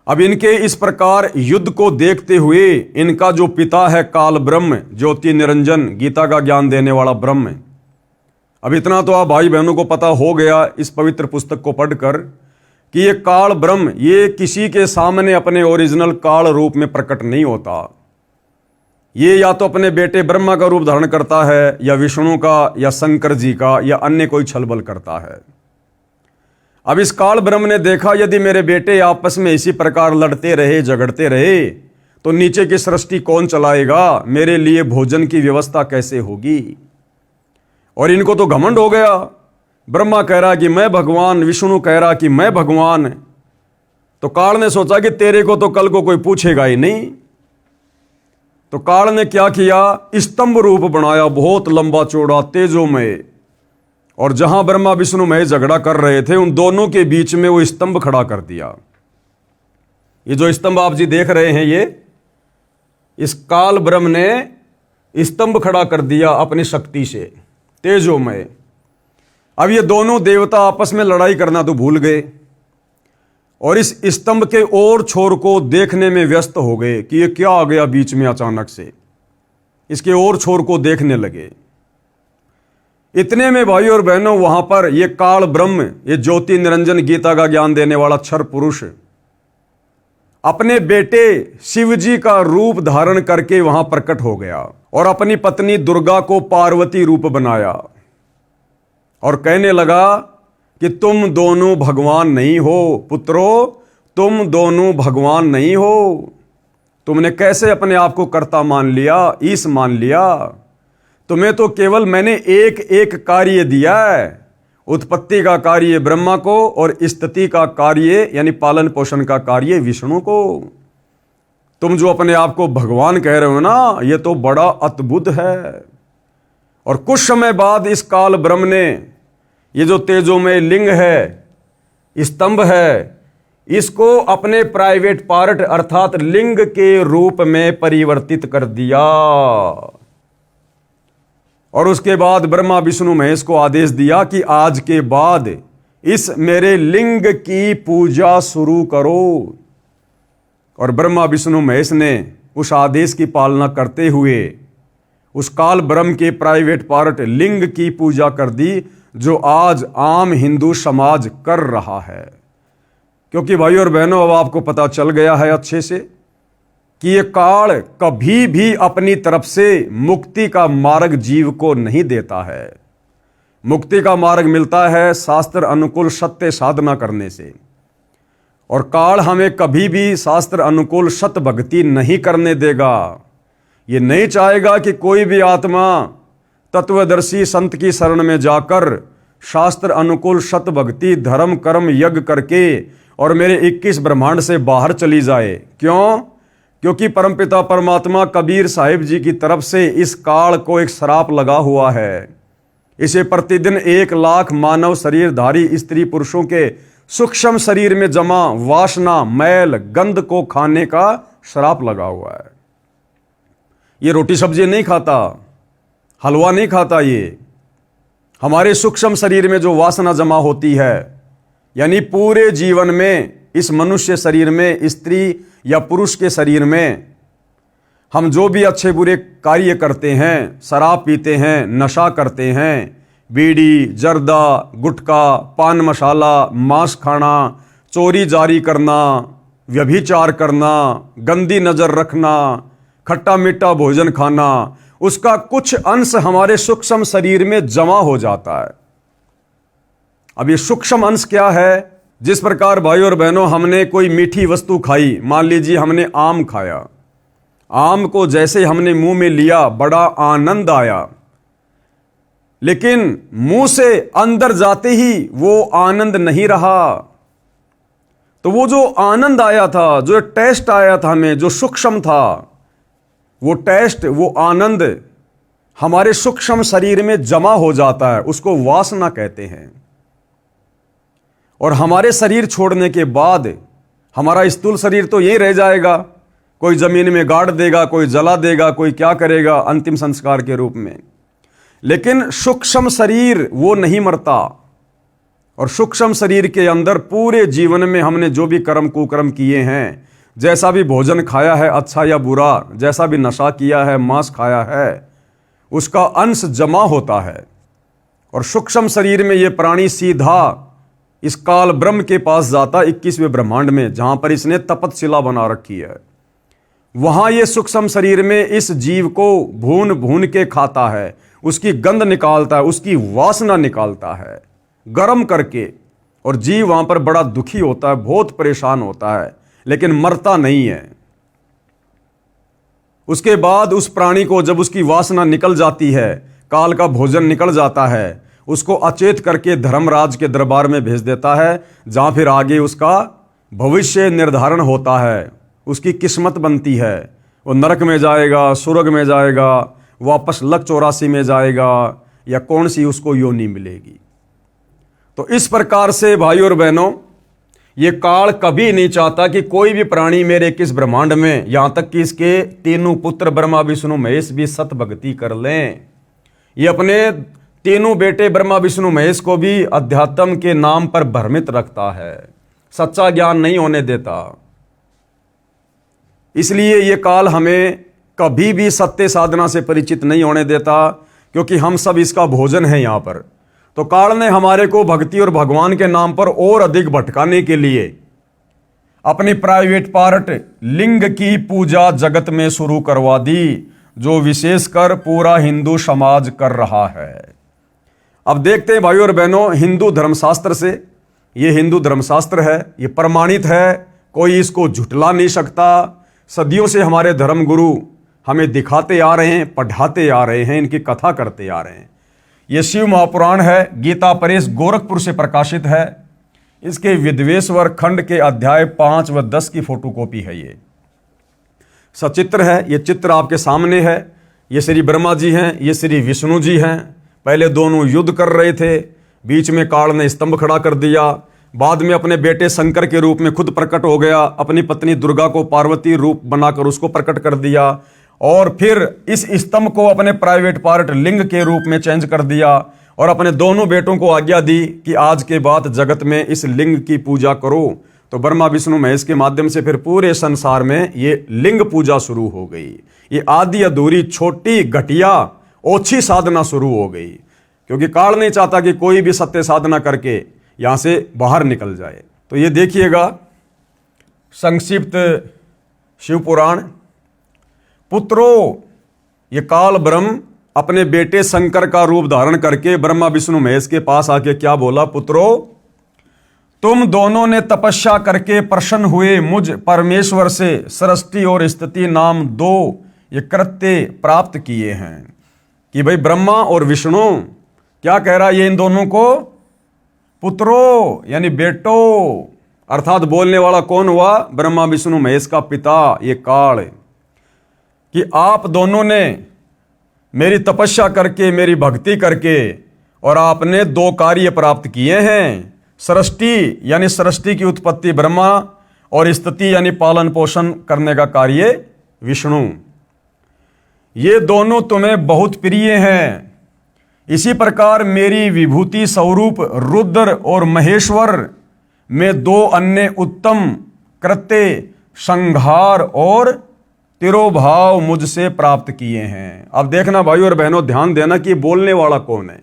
अब इनके इस प्रकार युद्ध को देखते हुए इनका जो पिता है काल ब्रह्म, ज्योति निरंजन, गीता का ज्ञान देने वाला ब्रह्म, अब इतना तो आप भाई बहनों को पता हो गया इस पवित्र पुस्तक को पढ़कर कि ये काल ब्रह्म ये किसी के सामने अपने ओरिजिनल काल रूप में प्रकट नहीं होता। ये या तो अपने बेटे ब्रह्मा का रूप धारण करता है, या विष्णु का, या शंकर जी का, या अन्य कोई छलबल करता है। अब इस काल ब्रह्म ने देखा यदि मेरे बेटे आपस में इसी प्रकार लड़ते रहे, झगड़ते रहे, तो नीचे की सृष्टि कौन चलाएगा, मेरे लिए भोजन की व्यवस्था कैसे होगी। और इनको तो घमंड हो गया, ब्रह्मा कह रहा कि मैं भगवान, विष्णु कह रहा कि मैं भगवान। तो काल ने सोचा कि तेरे को तो कल को कोई पूछेगा ही नहीं। तो काल ने क्या किया, स्तंभ रूप बनाया, बहुत लंबा चौड़ा तेजोमय, और जहां ब्रह्मा विष्णु महेश झगड़ा कर रहे थे उन दोनों के बीच में वो स्तंभ खड़ा कर दिया। ये जो स्तंभ आप जी देख रहे हैं, ये इस काल ब्रह्म ने स्तंभ खड़ा कर दिया अपनी शक्ति से, तेजोमय। अब ये दोनों देवता आपस में लड़ाई करना तो भूल गए और इस स्तंभ के और छोर को देखने में व्यस्त हो गए कि ये क्या आ गया बीच में अचानक से। इसके और छोर को देखने लगे। इतने में भाई और बहनों वहां पर ये काल ब्रह्म, ये ज्योति निरंजन, गीता का ज्ञान देने वाला क्षर पुरुष अपने बेटे शिव जी का रूप धारण करके वहां प्रकट हो गया और अपनी पत्नी दुर्गा को पार्वती रूप बनाया और कहने लगा कि तुम दोनों भगवान नहीं हो पुत्रों, तुम दोनों भगवान नहीं हो। तुमने कैसे अपने आप को कर्ता मान लिया, ईश मान लिया। तुम्हें तो केवल मैंने एक एक कार्य दिया है, उत्पत्ति का कार्य ब्रह्मा को और स्थिति का कार्य यानी पालन पोषण का कार्य विष्णु को। तुम जो अपने आप को भगवान कह रहे हो ना, ये तो बड़ा अद्भुत है। और कुछ समय बाद इस काल ब्रह्म ने ये जो तेजोमय लिंग है, स्तंभ है, इसको अपने प्राइवेट पार्ट अर्थात लिंग के रूप में परिवर्तित कर दिया। और उसके बाद ब्रह्मा विष्णु महेश को आदेश दिया कि आज के बाद इस मेरे लिंग की पूजा शुरू करो। और ब्रह्मा विष्णु महेश ने उस आदेश की पालना करते हुए उस काल ब्रह्म के प्राइवेट पार्ट लिंग की पूजा कर दी, जो आज आम हिंदू समाज कर रहा है। क्योंकि भाई और बहनों अब आपको पता चल गया है अच्छे से कि ये काल कभी भी अपनी तरफ से मुक्ति का मार्ग जीव को नहीं देता है। मुक्ति का मार्ग मिलता है शास्त्र अनुकूल सत्य साधना करने से, और काल हमें कभी भी शास्त्र अनुकूल सत्य भक्ति नहीं करने देगा। ये नहीं चाहेगा कि कोई भी आत्मा तत्वदर्शी संत की शरण में जाकर शास्त्र अनुकूल सत्य भक्ति धर्म कर्म यज्ञ करके और मेरे 21 ब्रह्मांड से बाहर चली जाए। क्यों? क्योंकि परमपिता परमात्मा कबीर साहिब जी की तरफ से इस काल को एक श्राप लगा हुआ है। इसे प्रतिदिन 1 लाख मानव शरीरधारी स्त्री पुरुषों के सूक्ष्म शरीर में जमा वासना मैल गंध को खाने का श्राप लगा हुआ है। ये रोटी सब्जी नहीं खाता, हलवा नहीं खाता। ये हमारे सूक्ष्म शरीर में जो वासना जमा होती है, यानी पूरे जीवन में इस मनुष्य शरीर में, स्त्री या पुरुष के शरीर में हम जो भी अच्छे बुरे कार्य करते हैं, शराब पीते हैं, नशा करते हैं, बीड़ी जर्दा गुटखा पान मसाला मांस खाना चोरी जारी करना, व्यभिचार करना, गंदी नजर रखना, खट्टा मीठा भोजन खाना, उसका कुछ अंश हमारे सूक्ष्म शरीर में जमा हो जाता है। अब ये सूक्ष्म अंश क्या है? जिस प्रकार भाई और बहनों हमने कोई मीठी वस्तु खाई, मान लीजिए हमने आम खाया, आम को जैसे हमने मुंह में लिया बड़ा आनंद आया, लेकिन मुंह से अंदर जाते ही वो आनंद नहीं रहा। तो वो जो आनंद आया था, जो टेस्ट आया था हमें, जो सूक्ष्म था, वो टेस्ट, वो आनंद हमारे सूक्ष्म शरीर में जमा हो जाता है, उसको वासना कहते हैं। और हमारे शरीर छोड़ने के बाद हमारा स्थूल शरीर तो यही रह जाएगा, कोई जमीन में गाड़ देगा, कोई जला देगा, कोई क्या करेगा अंतिम संस्कार के रूप में। लेकिन सूक्ष्म शरीर वो नहीं मरता, और सूक्ष्म शरीर के अंदर पूरे जीवन में हमने जो भी कर्म कुकर्म किए हैं, जैसा भी भोजन खाया है अच्छा या बुरा, जैसा भी नशा किया है, मांस खाया है, उसका अंश जमा होता है। और सूक्ष्म शरीर में ये प्राणी सीधा इस काल ब्रह्म के पास जाता, 21वें ब्रह्मांड में, जहां पर इसने तपतशिला बना रखी है। वहां ये सूक्ष्म शरीर में इस जीव को भून भून के खाता है, उसकी गंध निकालता है, उसकी वासना निकालता है गर्म करके। और जीव वहां पर बड़ा दुखी होता है, बहुत परेशान होता है, लेकिन मरता नहीं है। उसके बाद उस प्राणी को जब उसकी वासना निकल जाती है, काल का भोजन निकल जाता है, उसको अचेत करके धर्मराज के दरबार में भेज देता है, जहां फिर आगे उसका भविष्य निर्धारण होता है, उसकी किस्मत बनती है। वो नरक में जाएगा, स्वर्ग में जाएगा, वापस लक 84 में जाएगा, या कौन सी उसको योनि मिलेगी। तो इस प्रकार से भाई और बहनों, ये काल कभी नहीं चाहता कि कोई भी प्राणी मेरे किस ब्रह्मांड में, यहां तक कि इसके तीनों पुत्र ब्रह्मा विष्णु महेश भी सत भक्ति कर लें। ये अपने तीनों बेटे ब्रह्मा विष्णु महेश को भी अध्यात्म के नाम पर भ्रमित रखता है, सच्चा ज्ञान नहीं होने देता। इसलिए ये काल हमें कभी भी सत्य साधना से परिचित नहीं होने देता, क्योंकि हम सब इसका भोजन है यहां पर। तो काल ने हमारे को भक्ति और भगवान के नाम पर और अधिक भटकाने के लिए अपनी प्राइवेट पार्ट लिंग की पूजा जगत में शुरू करवा दी, जो विशेषकर पूरा हिंदू समाज कर रहा है। अब देखते हैं भाइयों और बहनों, हिंदू धर्मशास्त्र से, ये हिंदू धर्मशास्त्र है, ये प्रमाणित है, कोई इसको झुटला नहीं सकता। सदियों से हमारे धर्मगुरु हमें दिखाते आ रहे हैं, पढ़ाते आ रहे हैं, इनकी कथा करते आ रहे हैं। ये शिव महापुराण है, गीता प्रेस गोरखपुर से प्रकाशित है। इसके विद्वेश्वर खंड के अध्याय 5 व 10 की फोटोकॉपी है। ये सचित्र है, ये चित्र आपके सामने है। ये श्री ब्रह्मा जी हैं, ये श्री विष्णु जी हैं। पहले दोनों युद्ध कर रहे थे, बीच में काल ने स्तंभ खड़ा कर दिया। बाद में अपने बेटे शंकर के रूप में खुद प्रकट हो गया, अपनी पत्नी दुर्गा को पार्वती रूप बनाकर उसको प्रकट कर दिया, और फिर इस स्तंभ को अपने प्राइवेट पार्ट लिंग के रूप में चेंज कर दिया, और अपने दोनों बेटों को आज्ञा दी कि आज के बाद जगत में इस लिंग की पूजा करो। तो ब्रह्मा विष्णु महेश के माध्यम से फिर पूरे संसार में ये लिंग पूजा शुरू हो गई। ये आधी अधूरी छोटी घटिया ओछी साधना शुरू हो गई, क्योंकि काल नहीं चाहता कि कोई भी सत्य साधना करके यहां से बाहर निकल जाए। तो ये देखिएगा संक्षिप्त शिव पुराण। पुत्रों, ये काल ब्रह्म अपने बेटे शंकर का रूप धारण करके ब्रह्मा विष्णु महेश के पास आके क्या बोला? पुत्रों, तुम दोनों ने तपस्या करके प्रसन्न हुए मुझ परमेश्वर से सृष्टि और स्थिति नाम 2 ये कृत्य प्राप्त किए हैं। कि भाई ब्रह्मा और विष्णु क्या कह रहा है ये इन दोनों को? पुत्रों यानी बेटो, अर्थात बोलने वाला कौन हुआ? ब्रह्मा विष्णु महेश का पिता ये काल। कि आप दोनों ने मेरी तपस्या करके, मेरी भक्ति करके, और आपने 2 कार्य प्राप्त किए हैं। सृष्टि यानी सृष्टि की उत्पत्ति ब्रह्मा, और स्थिति यानी पालन पोषण करने का कार्य विष्णु। ये दोनों तुम्हें बहुत प्रिय हैं। इसी प्रकार मेरी विभूति स्वरूप रुद्र और महेश्वर में 2 अन्य उत्तम कृत्य संहार और तिरोभाव मुझसे प्राप्त किए हैं। अब देखना भाइयों और बहनों, ध्यान देना कि बोलने वाला कौन है।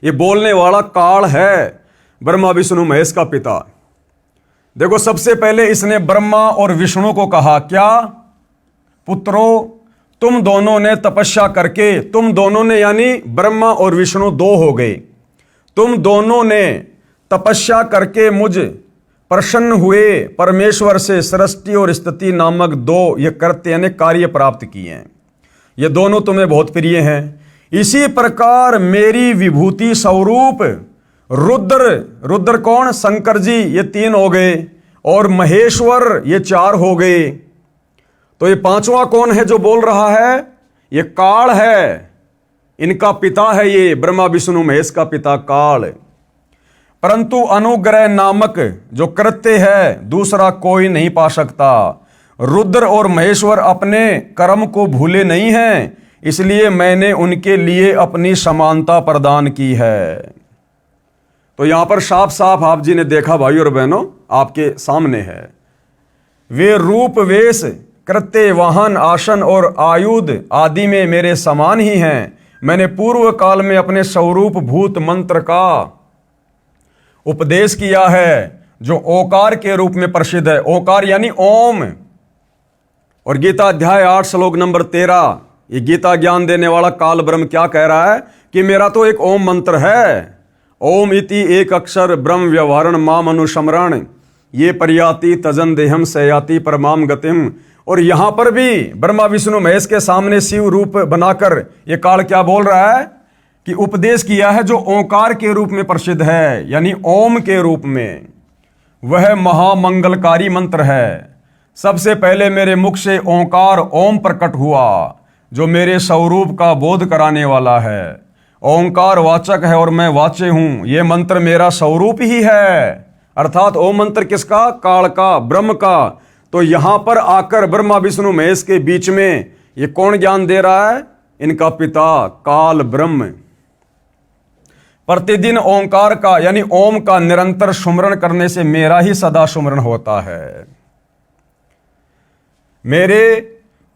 ये बोलने वाला काल है, ब्रह्मा विष्णु महेश का पिता। देखो, सबसे पहले इसने ब्रह्मा और विष्णु को कहा क्या? पुत्रों, तुम दोनों ने तपस्या करके, तुम दोनों ने यानी ब्रह्मा और विष्णु दो हो गए, तुम दोनों ने तपस्या करके मुझ प्रसन्न हुए परमेश्वर से सृष्टि और स्थिति नामक दो ये कृत्य यानी कार्य प्राप्त किए हैं। ये दोनों तुम्हें बहुत प्रिय हैं। इसी प्रकार मेरी विभूति स्वरूप रुद्र, रुद्र कौन? शंकर जी, ये 3 हो गए, और महेश्वर ये 4 हो गए। तो ये 5वां कौन है जो बोल रहा है? ये काल है, इनका पिता है, ये ब्रह्मा विष्णु महेश का पिता काल। परंतु अनुग्रह नामक जो कृत्य है दूसरा कोई नहीं पा सकता। रुद्र और महेश्वर अपने कर्म को भूले नहीं हैं, इसलिए मैंने उनके लिए अपनी समानता प्रदान की है। तो यहां पर साफ साफ आप जी ने देखा भाई और बहनों, आपके सामने है, वे रूप वेश कृत्य वाहन आसन और आयुध आदि में मेरे समान ही हैं। मैंने पूर्व काल में अपने स्वरूप भूत मंत्र का उपदेश किया है जो ओकार के रूप में प्रसिद्ध है। ओकार यानी ओम। और गीता अध्याय 8 श्लोक नंबर 13, ये गीता ज्ञान देने वाला काल ब्रह्म क्या कह रहा है कि मेरा तो एक ओम मंत्र है। ओम इति एक अक्षर ब्रह्म व्यवहारण माम अनुस्मरण ये पर्याति तजन देहम सयाति परमाम गतिम। और यहां पर भी ब्रह्मा विष्णु महेश के सामने शिव रूप बनाकर ये काल क्या बोल रहा है कि उपदेश किया है जो ओंकार के रूप में प्रसिद्ध है, यानी ओम के रूप में। वह महामंगलकारी मंत्र है। सबसे पहले मेरे मुख से ओंकार ओम प्रकट हुआ जो मेरे स्वरूप का बोध कराने वाला है। ओंकार वाचक है और मैं वाच्य हूं। यह मंत्र मेरा स्वरूप ही है। अर्थात ओम मंत्र किसका? काल का, ब्रह्म का। तो यहां पर आकर ब्रह्मा विष्णु महेश के बीच में ये कौन ज्ञान दे रहा है? इनका पिता काल ब्रह्म। प्रतिदिन ओंकार का यानी ओम का निरंतर सुमरण करने से मेरा ही सदा सुमरण होता है। मेरे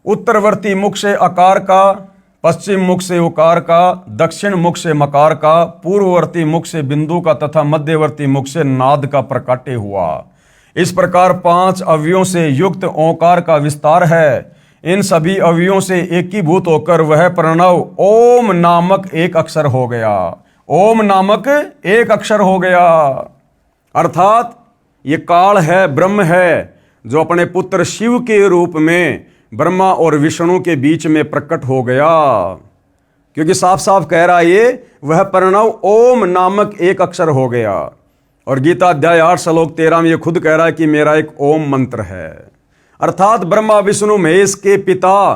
उत्तरवर्ती मुख से अकार का, पश्चिम मुख से उकार का, दक्षिण मुख से मकार का, पूर्ववर्ती मुख से बिंदु का तथा मध्यवर्ती मुख से नाद का प्रकाट्य हुआ। इस प्रकार 5 अवयवों से युक्त ओंकार का विस्तार है। इन सभी अवयवों से एकीभूत होकर वह प्रणव ओम नामक एक अक्षर हो गया। ओम नामक एक अक्षर हो गया। अर्थात ये काल है, ब्रह्म है, जो अपने पुत्र शिव के रूप में ब्रह्मा और विष्णु के बीच में प्रकट हो गया। क्योंकि साफ साफ कह रहा है ये वह प्रणव ओम नामक एक अक्षर हो गया। और गीता अध्याय 8 श्लोक 13 में ये खुद कह रहा है कि मेरा एक ओम मंत्र है। अर्थात ब्रह्मा विष्णु महेश के पिता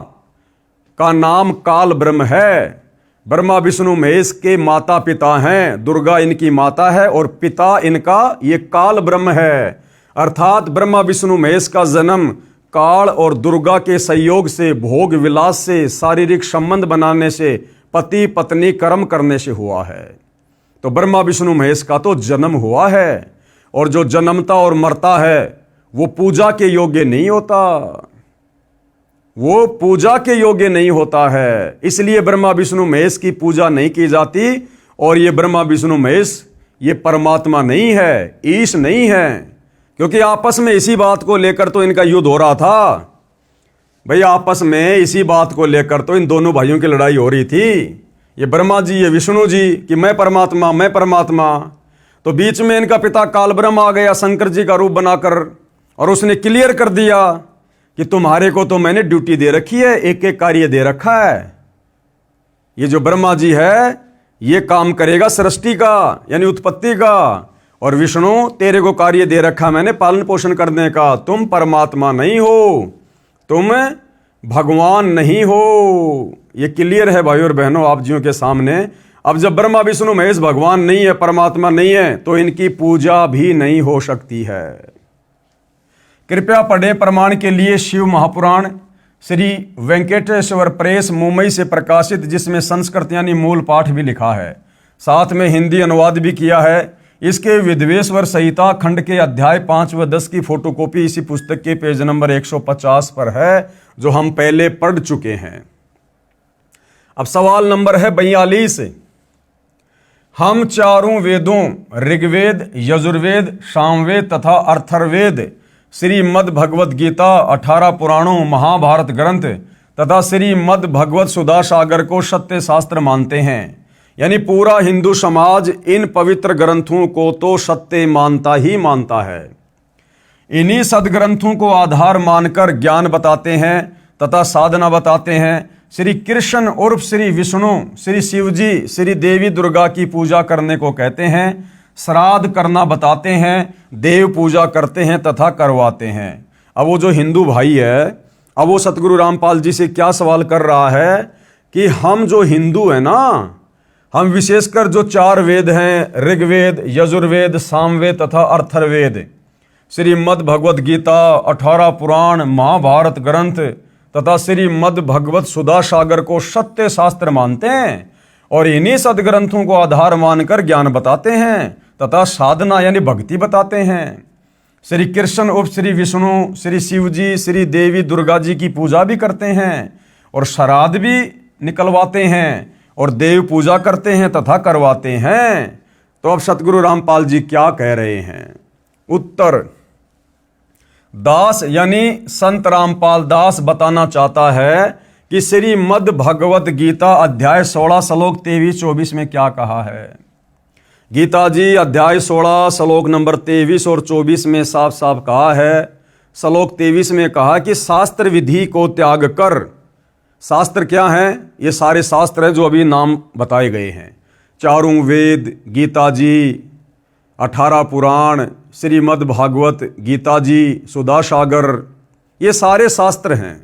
का नाम काल ब्रह्म है। ब्रह्मा विष्णु महेश के माता पिता हैं, दुर्गा इनकी माता है और पिता इनका ये काल ब्रह्म है। अर्थात ब्रह्मा विष्णु महेश का जन्म काल और दुर्गा के संयोग से, भोग विलास से, शारीरिक संबंध बनाने से, पति पत्नी कर्म करने से हुआ है। तो ब्रह्मा विष्णु महेश का तो जन्म हुआ है, और जो जन्मता और मरता है वो पूजा के योग्य नहीं होता, वो पूजा के योग्य नहीं होता है। इसलिए ब्रह्मा विष्णु महेश की पूजा नहीं की जाती। और ये ब्रह्मा विष्णु महेश ये परमात्मा नहीं है, ईश नहीं है। क्योंकि आपस में इसी बात को लेकर तो इनका युद्ध हो रहा था भाई। आपस में इसी बात को लेकर तो इन दोनों भाइयों की लड़ाई हो रही थी, ये ब्रह्मा जी ये विष्णु जी, कि मैं परमात्मा मैं परमात्मा। तो बीच में इनका पिता काल ब्रह्म आ गया शंकर जी का रूप बनाकर, और उसने क्लियर कर दिया कि तुम्हारे को तो मैंने ड्यूटी दे रखी है, एक एक कार्य दे रखा है। ये जो ब्रह्मा जी है ये काम करेगा सृष्टि का यानी उत्पत्ति का, और विष्णु तेरे को कार्य दे रखा मैंने पालन पोषण करने का। तुम परमात्मा नहीं हो, तुम भगवान नहीं हो। ये क्लियर है भाई और बहनों आप जियों के सामने। अब जब ब्रह्मा विष्णु महेश भगवान नहीं है, परमात्मा नहीं है, तो इनकी पूजा भी नहीं हो सकती है। कृपया पढ़े प्रमाण के लिए शिव महापुराण श्री वेंकटेश्वर प्रेस मुंबई से प्रकाशित, जिसमें संस्कृत यानी मूल पाठ भी लिखा है, साथ में हिंदी अनुवाद भी किया है। इसके विद्वेश्वर संहिता खंड के अध्याय 5 व 10 की फोटोकॉपी इसी पुस्तक के पेज नंबर 150 पर है, जो हम पहले पढ़ चुके हैं। अब सवाल नंबर है 42। हम चारों वेदों ऋग्वेद, यजुर्वेद, सामवेद तथा अथर्ववेद, श्रीमद् भगवत गीता, 18 पुराणों, महाभारत ग्रंथ तथा श्रीमद् भगवत सुधा सागर को सत्य शास्त्र मानते हैं। यानी पूरा हिंदू समाज इन पवित्र ग्रंथों को तो सत्य मानता ही मानता है। इन्हीं सदग्रंथों को आधार मानकर ज्ञान बताते हैं तथा साधना बताते हैं। श्री कृष्ण उर्फ श्री विष्णु, श्री शिव जी, श्री देवी दुर्गा की पूजा करने को कहते हैं, श्राद्ध करना बताते हैं, देव पूजा करते हैं तथा करवाते हैं। अब वो जो हिंदू भाई है, अब वो सतगुरु रामपाल जी से क्या सवाल कर रहा है कि हम जो हिंदू है ना, हम विशेषकर जो 4 वेद हैं, ऋग्वेद, यजुर्वेद, सामवेद तथा अथर्ववेद, श्रीमद् भगवत गीता, 18 पुराण, महाभारत ग्रंथ तथा श्रीमद् भगवत सुधा सागर को सत्य शास्त्र मानते हैं और इन्हीं सदग्रंथों को आधार मानकर ज्ञान बताते हैं तथा साधना यानी भक्ति बताते हैं। श्री कृष्ण उर्फ श्री विष्णु, श्री शिव जी, श्री देवी दुर्गा जी की पूजा भी करते हैं और श्राद्ध भी निकलवाते हैं और देव पूजा करते हैं तथा करवाते हैं। तो अब सतगुरु रामपाल जी क्या कह रहे हैं? उत्तर, दास यानी संत रामपाल दास बताना चाहता है कि श्रीमद् भगवत गीता अध्याय 16 श्लोक 23-24 में क्या कहा है। गीता जी अध्याय 16 श्लोक नंबर 23 और 24 में साफ साफ कहा है। श्लोक 23 में कहा कि शास्त्र विधि को त्याग कर। शास्त्र क्या है? ये सारे शास्त्र हैं जो अभी नाम बताए गए हैं। चारों वेद, गीता जी, 18 पुराण, श्रीमद् भागवत गीता जी, सुधा सागर, ये सारे शास्त्र हैं।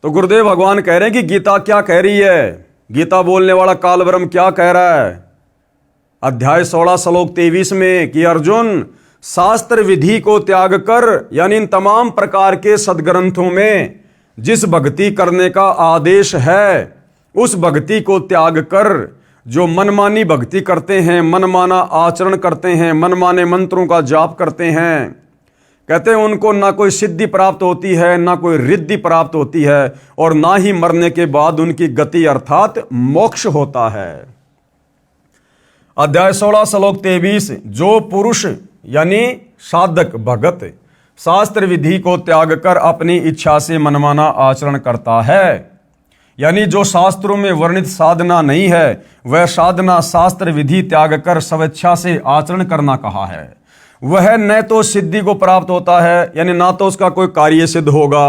तो गुरुदेव भगवान कह रहे हैं कि गीता क्या कह रही है, गीता बोलने वाला काल ब्रह्म क्या कह रहा है अध्याय 16 श्लोक 23 में कि अर्जुन, शास्त्र विधि को त्याग कर, यानी इन तमाम प्रकार के सदग्रंथों में जिस भक्ति करने का आदेश है उस भक्ति को त्याग कर जो मनमानी भक्ति करते हैं, मनमाना आचरण करते हैं, मनमाने मंत्रों का जाप करते हैं, कहते हैं उनको ना कोई सिद्धि प्राप्त होती है, ना कोई रिद्धि प्राप्त होती है और ना ही मरने के बाद उनकी गति अर्थात मोक्ष होता है। अध्याय 16 श्लोक 23, जो पुरुष यानी साधक भगत शास्त्र विधि को त्याग कर अपनी इच्छा से मनमाना आचरण करता है, यानी जो शास्त्रों में वर्णित साधना नहीं है वह साधना शास्त्र विधि त्याग कर स्वेच्छा से आचरण करना कहा है, वह न तो सिद्धि को प्राप्त होता है, यानी ना तो उसका कोई कार्य सिद्ध होगा,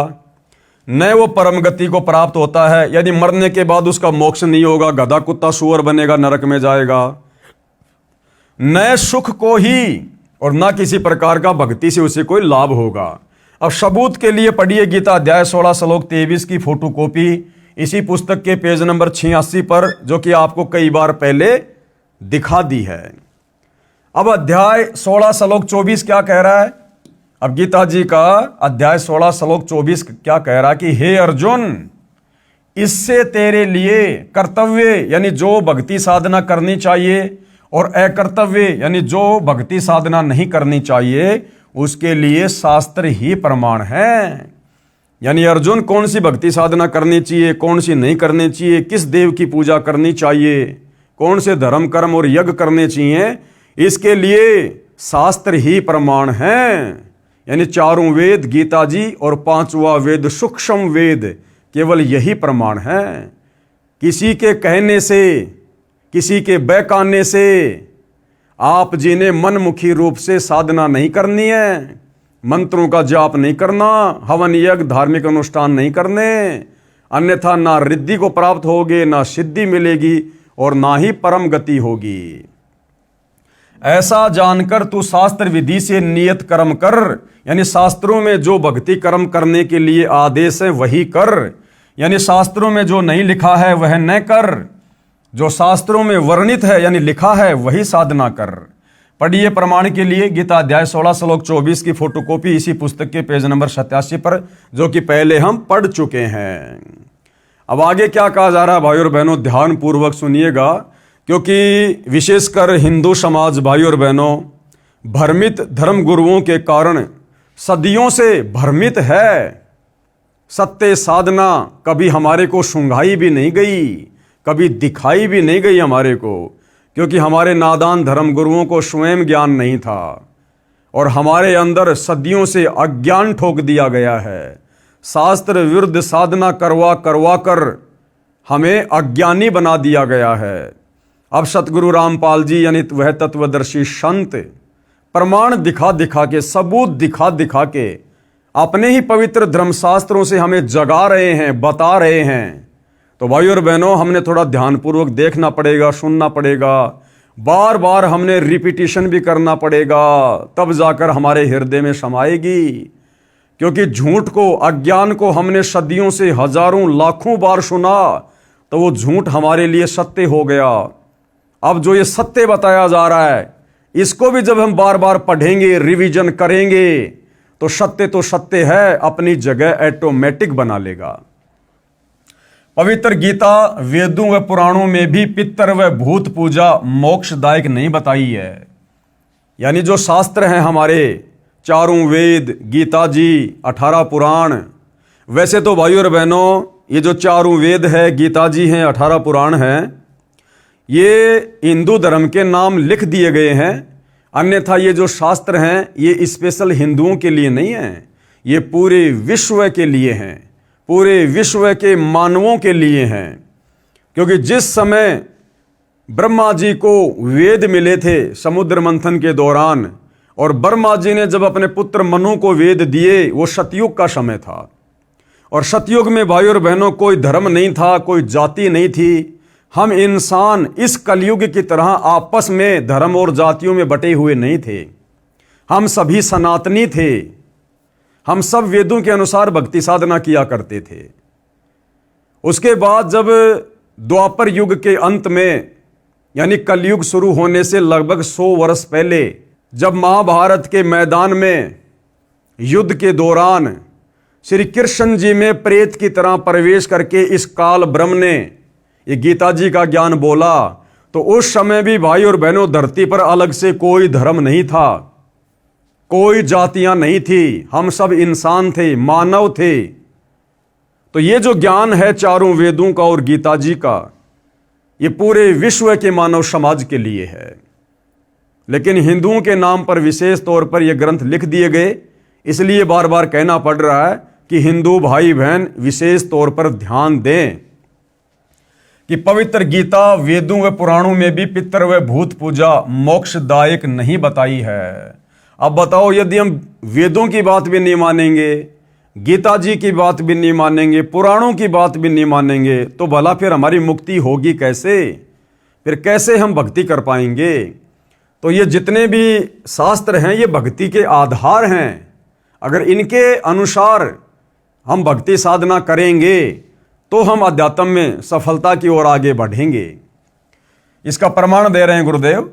न वो परम गति को प्राप्त होता है, यानी मरने के बाद उसका मोक्ष नहीं होगा, गधा कुत्ता सूअर बनेगा, नरक में जाएगा, न सुख को ही और ना किसी प्रकार का भक्ति से उसे कोई लाभ होगा। अब सबूत के लिए पढ़िए गीता अध्याय 16 श्लोक 23 की फोटोकॉपी इसी पुस्तक के पेज नंबर 86 पर, जो कि आपको कई बार पहले दिखा दी है। अब अध्याय 16 श्लोक 24 क्या कह रहा है? अब गीता जी का अध्याय 16 श्लोक 24 क्या कह रहा है कि हे अर्जुन, इससे तेरे लिए कर्तव्य यानी जो भक्ति साधना करनी चाहिए और अकर्तव्य यानी जो भक्ति साधना नहीं करनी चाहिए उसके लिए शास्त्र ही प्रमाण है। यानी अर्जुन, कौन सी भक्ति साधना करनी चाहिए, कौन सी नहीं करनी चाहिए, किस देव की पूजा करनी चाहिए, कौन से धर्म कर्म और यज्ञ करने चाहिए, इसके लिए शास्त्र ही प्रमाण है। यानी चारों वेद, गीता जी और 5वां वेद सूक्ष्म वेद, केवल यही प्रमाण है। किसी के कहने से, किसी के बहकाने से आप जी ने मनमुखी रूप से साधना नहीं करनी है, मंत्रों का जाप नहीं करना, हवन यज्ञ धार्मिक अनुष्ठान नहीं करने, अन्यथा ना रिद्धि को प्राप्त होगे, ना सिद्धि मिलेगी और ना ही परम गति होगी। ऐसा जानकर तू शास्त्र विधि से नियत कर्म कर, यानी शास्त्रों में जो भक्ति कर्म करने के लिए आदेश है वही कर, यानी शास्त्रों में जो नहीं लिखा है वह न कर, जो शास्त्रों में वर्णित है यानी लिखा है वही साधना कर। पढ़िए प्रमाण के लिए गीता अध्याय 16 श्लोक 24 की फोटोकॉपी इसी पुस्तक के पेज नंबर 87 पर, जो कि पहले हम पढ़ चुके हैं। अब आगे क्या कहा जा रहा है भाइयों और बहनों, ध्यान पूर्वक सुनिएगा, क्योंकि विशेषकर हिंदू समाज भाइयों और बहनों भ्रमित धर्म गुरुओं के कारण सदियों से भ्रमित है। सत्य साधना कभी हमारे को सुंघाई भी नहीं गई, कभी दिखाई भी नहीं गई हमारे को, क्योंकि हमारे नादान धर्मगुरुओं को स्वयं ज्ञान नहीं था और हमारे अंदर सदियों से अज्ञान ठोक दिया गया है। शास्त्र विरुद्ध साधना करवा करवा कर हमें अज्ञानी बना दिया गया है। अब सतगुरु रामपाल जी यानी वह तत्वदर्शी संत प्रमाण दिखा दिखा के, सबूत दिखा दिखा के अपने ही पवित्र धर्मशास्त्रों से हमें जगा रहे हैं, बता रहे हैं। तो भाई और बहनों, हमने थोड़ा ध्यानपूर्वक देखना पड़ेगा, सुनना पड़ेगा, बार बार हमने रिपीटिशन भी करना पड़ेगा, तब जाकर हमारे हृदय में समाएगी। क्योंकि झूठ को, अज्ञान को हमने सदियों से हजारों लाखों बार सुना, तो वो झूठ हमारे लिए सत्य हो गया। अब जो ये सत्य बताया जा रहा है, इसको भी जब हम बार बार पढ़ेंगे, रिवीजन करेंगे, तो सत्य है, अपनी जगह ऑटोमेटिक बना लेगा। पवित्र गीता वेदों व पुराणों में भी पितर व भूत पूजा मोक्षदायक नहीं बताई है। यानी जो शास्त्र हैं हमारे, चारों वेद, गीता जी, 18 पुराण, वैसे तो भाई और बहनों ये जो चारों वेद है, गीता जी हैं, 18 पुराण हैं, ये हिंदू धर्म के नाम लिख दिए गए हैं। अन्यथा ये जो शास्त्र हैं ये स्पेशल हिंदुओं के लिए नहीं हैं, ये पूरे विश्व के लिए हैं, पूरे विश्व के मानवों के लिए हैं। क्योंकि जिस समय ब्रह्मा जी को वेद मिले थे समुद्र मंथन के दौरान, और ब्रह्मा जी ने जब अपने पुत्र मनु को वेद दिए, वो सतयुग का समय था। और सतयुग में भाई और बहनों कोई धर्म नहीं था, कोई जाति नहीं थी। हम इंसान इस कलयुग की तरह आपस में धर्म और जातियों में बटे हुए नहीं थे। हम सभी सनातनी थे। हम सब वेदों के अनुसार भक्ति साधना किया करते थे। उसके बाद जब द्वापर युग के अंत में, यानी कलयुग शुरू होने से लगभग 100 वर्ष पहले, जब महाभारत के मैदान में युद्ध के दौरान श्री कृष्ण जी में प्रेत की तरह प्रवेश करके इस काल ब्रह्म ने ये गीता जी का ज्ञान बोला, तो उस समय भी भाई और बहनों धरती पर अलग से कोई धर्म नहीं था, कोई जातियां नहीं थी, हम सब इंसान थे, मानव थे। तो ये जो ज्ञान है चारों वेदों का और गीता जी का, ये पूरे विश्व के मानव समाज के लिए है। लेकिन हिंदुओं के नाम पर विशेष तौर पर ये ग्रंथ लिख दिए गए, इसलिए बार बार कहना पड़ रहा है कि हिंदू भाई बहन विशेष तौर पर ध्यान दें कि पवित्र गीता वेदों व पुराणों में भी पितर व भूत पूजा मोक्षदायक नहीं बताई है। अब बताओ, यदि हम वेदों की बात भी नहीं मानेंगे, गीता जी की बात भी नहीं मानेंगे, पुराणों की बात भी नहीं मानेंगे, तो भला फिर हमारी मुक्ति होगी कैसे? फिर कैसे हम भक्ति कर पाएंगे? तो ये जितने भी शास्त्र हैं ये भक्ति के आधार हैं। अगर इनके अनुसार हम भक्ति साधना करेंगे तो हम अध्यात्म में सफलता की ओर आगे बढ़ेंगे। इसका प्रमाण दे रहे हैं गुरुदेव।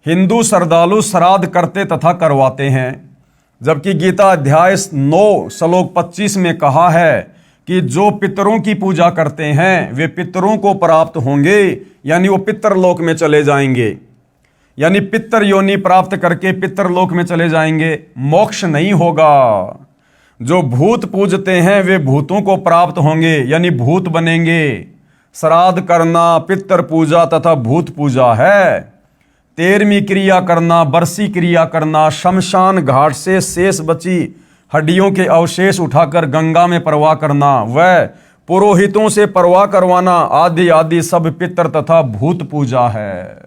हिंदू श्रद्धालु श्राद्ध करते तथा करवाते हैं, जबकि गीता अध्याय 9 श्लोक 25 में कहा है कि जो पितरों की पूजा करते हैं वे पितरों को प्राप्त होंगे, यानी वो पितरलोक में चले जाएंगे, यानी पितर योनि प्राप्त करके पितरलोक में चले जाएंगे, मोक्ष नहीं होगा। जो भूत पूजते हैं वे भूतों को प्राप्त होंगे, यानी भूत बनेंगे। श्राद्ध करना पितर पूजा तथा भूत पूजा है। 13वीं क्रिया करना, बरसी क्रिया करना, शमशान घाट से शेष बची हड्डियों के अवशेष उठाकर गंगा में प्रवाह करना, वह पुरोहितों से प्रवाह करवाना आदि आदि सब पितर तथा भूत पूजा है,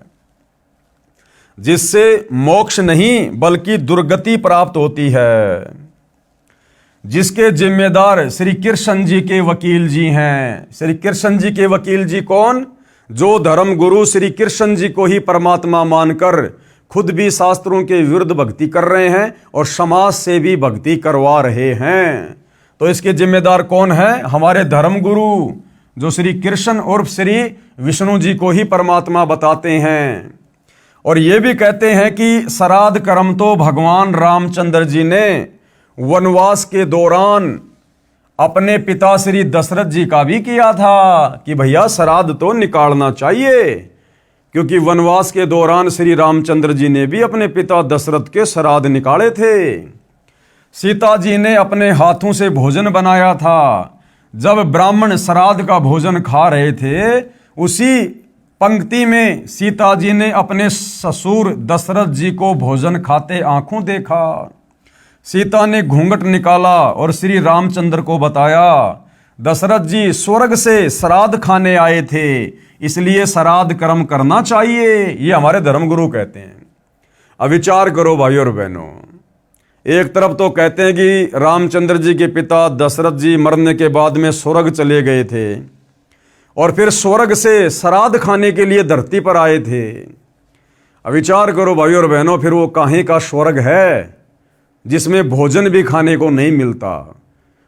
जिससे मोक्ष नहीं बल्कि दुर्गति प्राप्त होती है। जिसके जिम्मेदार श्री कृष्ण जी के वकील जी हैं। श्री कृष्ण जी के वकील जी कौन? जो धर्म गुरु श्री कृष्ण जी को ही परमात्मा मानकर खुद भी शास्त्रों के विरुद्ध भक्ति कर रहे हैं और समाज से भी भक्ति करवा रहे हैं। तो इसके जिम्मेदार कौन है? हमारे धर्म गुरु, जो श्री कृष्ण उर्फ श्री विष्णु जी को ही परमात्मा बताते हैं। और ये भी कहते हैं कि श्राद्ध कर्म तो भगवान रामचंद्र जी ने वनवास के दौरान अपने पिता श्री दशरथ जी का भी किया था कि भैया श्राद्ध तो निकालना चाहिए, क्योंकि वनवास के दौरान श्री रामचंद्र जी ने भी अपने पिता दशरथ के श्राद्ध निकाले थे। सीता जी ने अपने हाथों से भोजन बनाया था। जब ब्राह्मण श्राद्ध का भोजन खा रहे थे, उसी पंक्ति में सीता जी ने अपने ससुर दशरथ जी को भोजन खाते आंखों देखा। सीता ने घूंघट निकाला और श्री रामचंद्र को बताया, दशरथ जी स्वर्ग से श्राद्ध खाने आए थे, इसलिए श्राद्ध कर्म करना चाहिए। ये हमारे धर्मगुरु कहते हैं। अब विचार करो भाइयों और बहनों, एक तरफ तो कहते हैं कि रामचंद्र जी के पिता दशरथ जी मरने के बाद में स्वर्ग चले गए थे और फिर स्वर्ग से श्राद्ध खाने के लिए धरती पर आए थे। अब विचार करो भाइयों और बहनों, फिर वो काहे का स्वर्ग है जिसमें भोजन भी खाने को नहीं मिलता।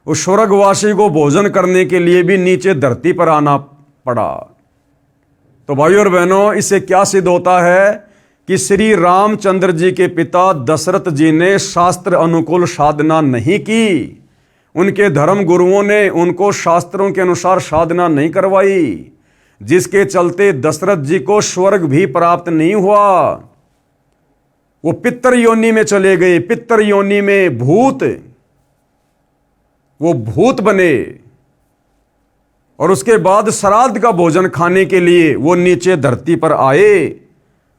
उस स्वर्गवासी को भोजन करने के लिए भी नीचे धरती पर आना पड़ा। तो भाइयों और बहनों, इससे क्या सिद्ध होता है कि श्री रामचंद्र जी के पिता दशरथ जी ने शास्त्र अनुकूल साधना नहीं की। उनके धर्म गुरुओं ने उनको शास्त्रों के अनुसार साधना नहीं करवाई, जिसके चलते दशरथ जी को स्वर्ग भी प्राप्त नहीं हुआ। वो पितर योनि में चले गए। पितर योनि में भूत, वो भूत बने और उसके बाद श्राद्ध का भोजन खाने के लिए वो नीचे धरती पर आए,